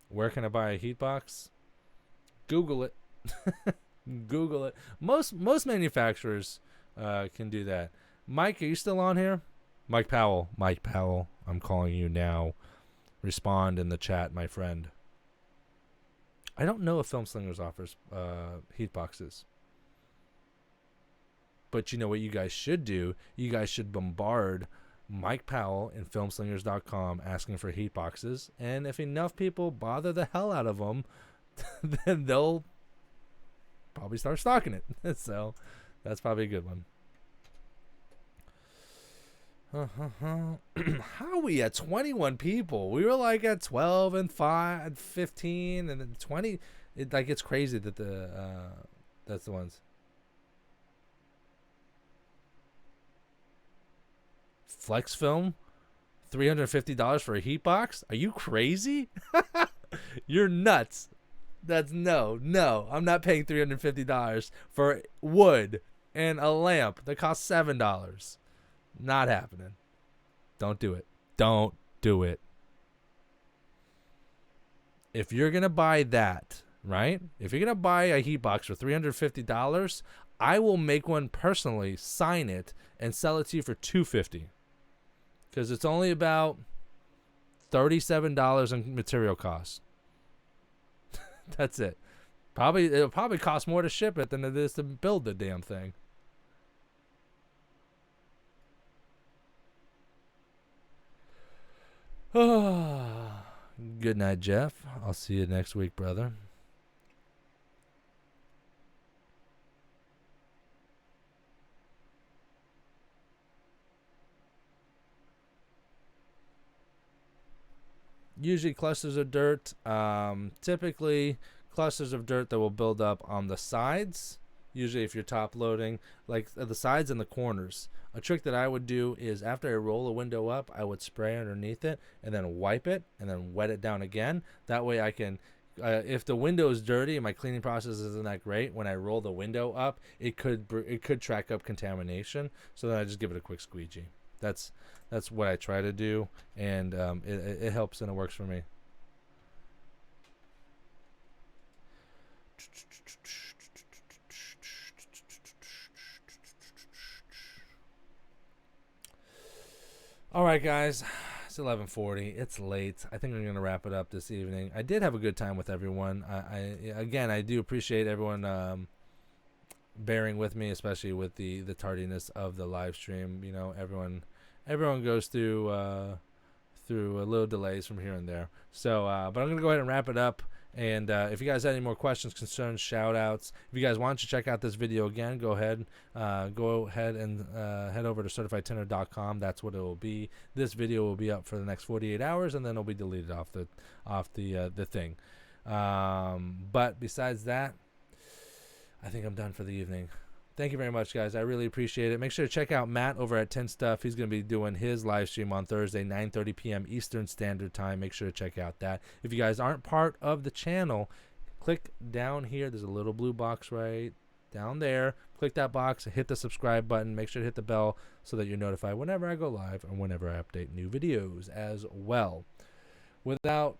Where can I buy a heat box? Google it. Google it. Most manufacturers can do that. Mike, are you still on here? Mike Powell. I'm calling you now. Respond in the chat, my friend. I don't know if Film Slingers offers heat boxes. But you know what you guys should do? You guys should bombard Mike Powell and filmslingers.com asking for heat boxes. And if enough people bother the hell out of them, then they'll probably start stocking it. So that's probably a good one. How are we at 21 people? We were like at 12 and 5, 15, and then 20. It's crazy that that's the ones. Flex Film, $350 for a heat box? Are you crazy? You're nuts. That's no. I'm not paying $350 for wood and a lamp that costs $7. Not happening. Don't do it. Don't do it. If you're going to buy that, right? If you're going to buy a heat box for $350, I will make one personally, sign it, and sell it to you for $250. Because it's only about $37 in material costs. That's it. It'll probably cost more to ship it than it is to build the damn thing. Good night, Jeff. I'll see you next week, brother. Usually clusters of dirt. Typically clusters of dirt that will build up on the sides. Usually if you're top loading, like the sides and the corners. A trick that I would do is after I roll a window up, I would spray underneath it and then wipe it and then wet it down again. That way I can, if the window is dirty and my cleaning process isn't that great, when I roll the window up, it could track up contamination. So then I just give it a quick squeegee. That's what I try to do, and it helps and it works for me. All right, guys, it's 11:40. It's late. I think I'm gonna wrap it up this evening. I did have a good time with everyone. I do appreciate everyone bearing with me, especially with the tardiness of the live stream. You know, everyone goes through a little delays from here and there. So, but I'm gonna go ahead and wrap it up. And if you guys have any more questions, concerns, shout outs, if you guys want to check out this video again, go ahead and head over to certifiedtinter.com. That's what it will be. This video will be up for the next 48 hours, and then it'll be deleted off the thing. But besides that, I think I'm done for the evening. Thank you very much, guys. I really appreciate it. Make sure to check out Matt over at Tint Stuff. He's going to be doing his live stream on Thursday, 9:30 p.m. Eastern Standard Time. Make sure to check out that. If you guys aren't part of the channel, click down here. There's a little blue box right down there. Click that box and hit the subscribe button. Make sure to hit the bell so that you're notified whenever I go live and whenever I update new videos as well. Without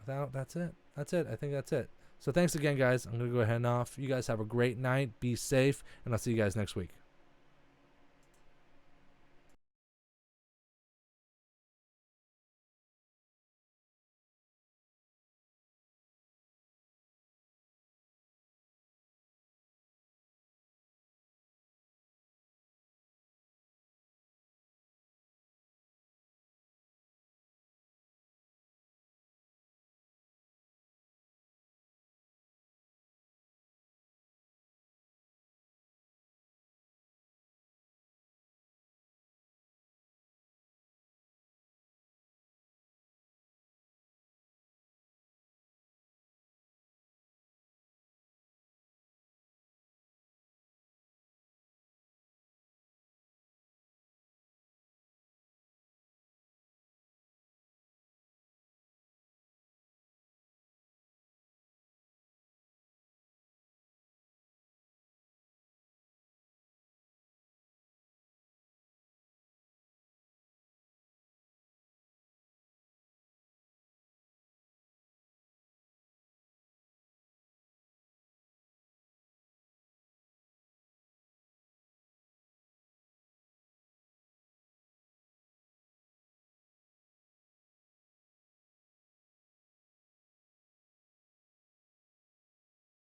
that's it. I think that's it. So thanks again, guys. I'm going to go ahead and off. You guys have a great night. Be safe, and I'll see you guys next week.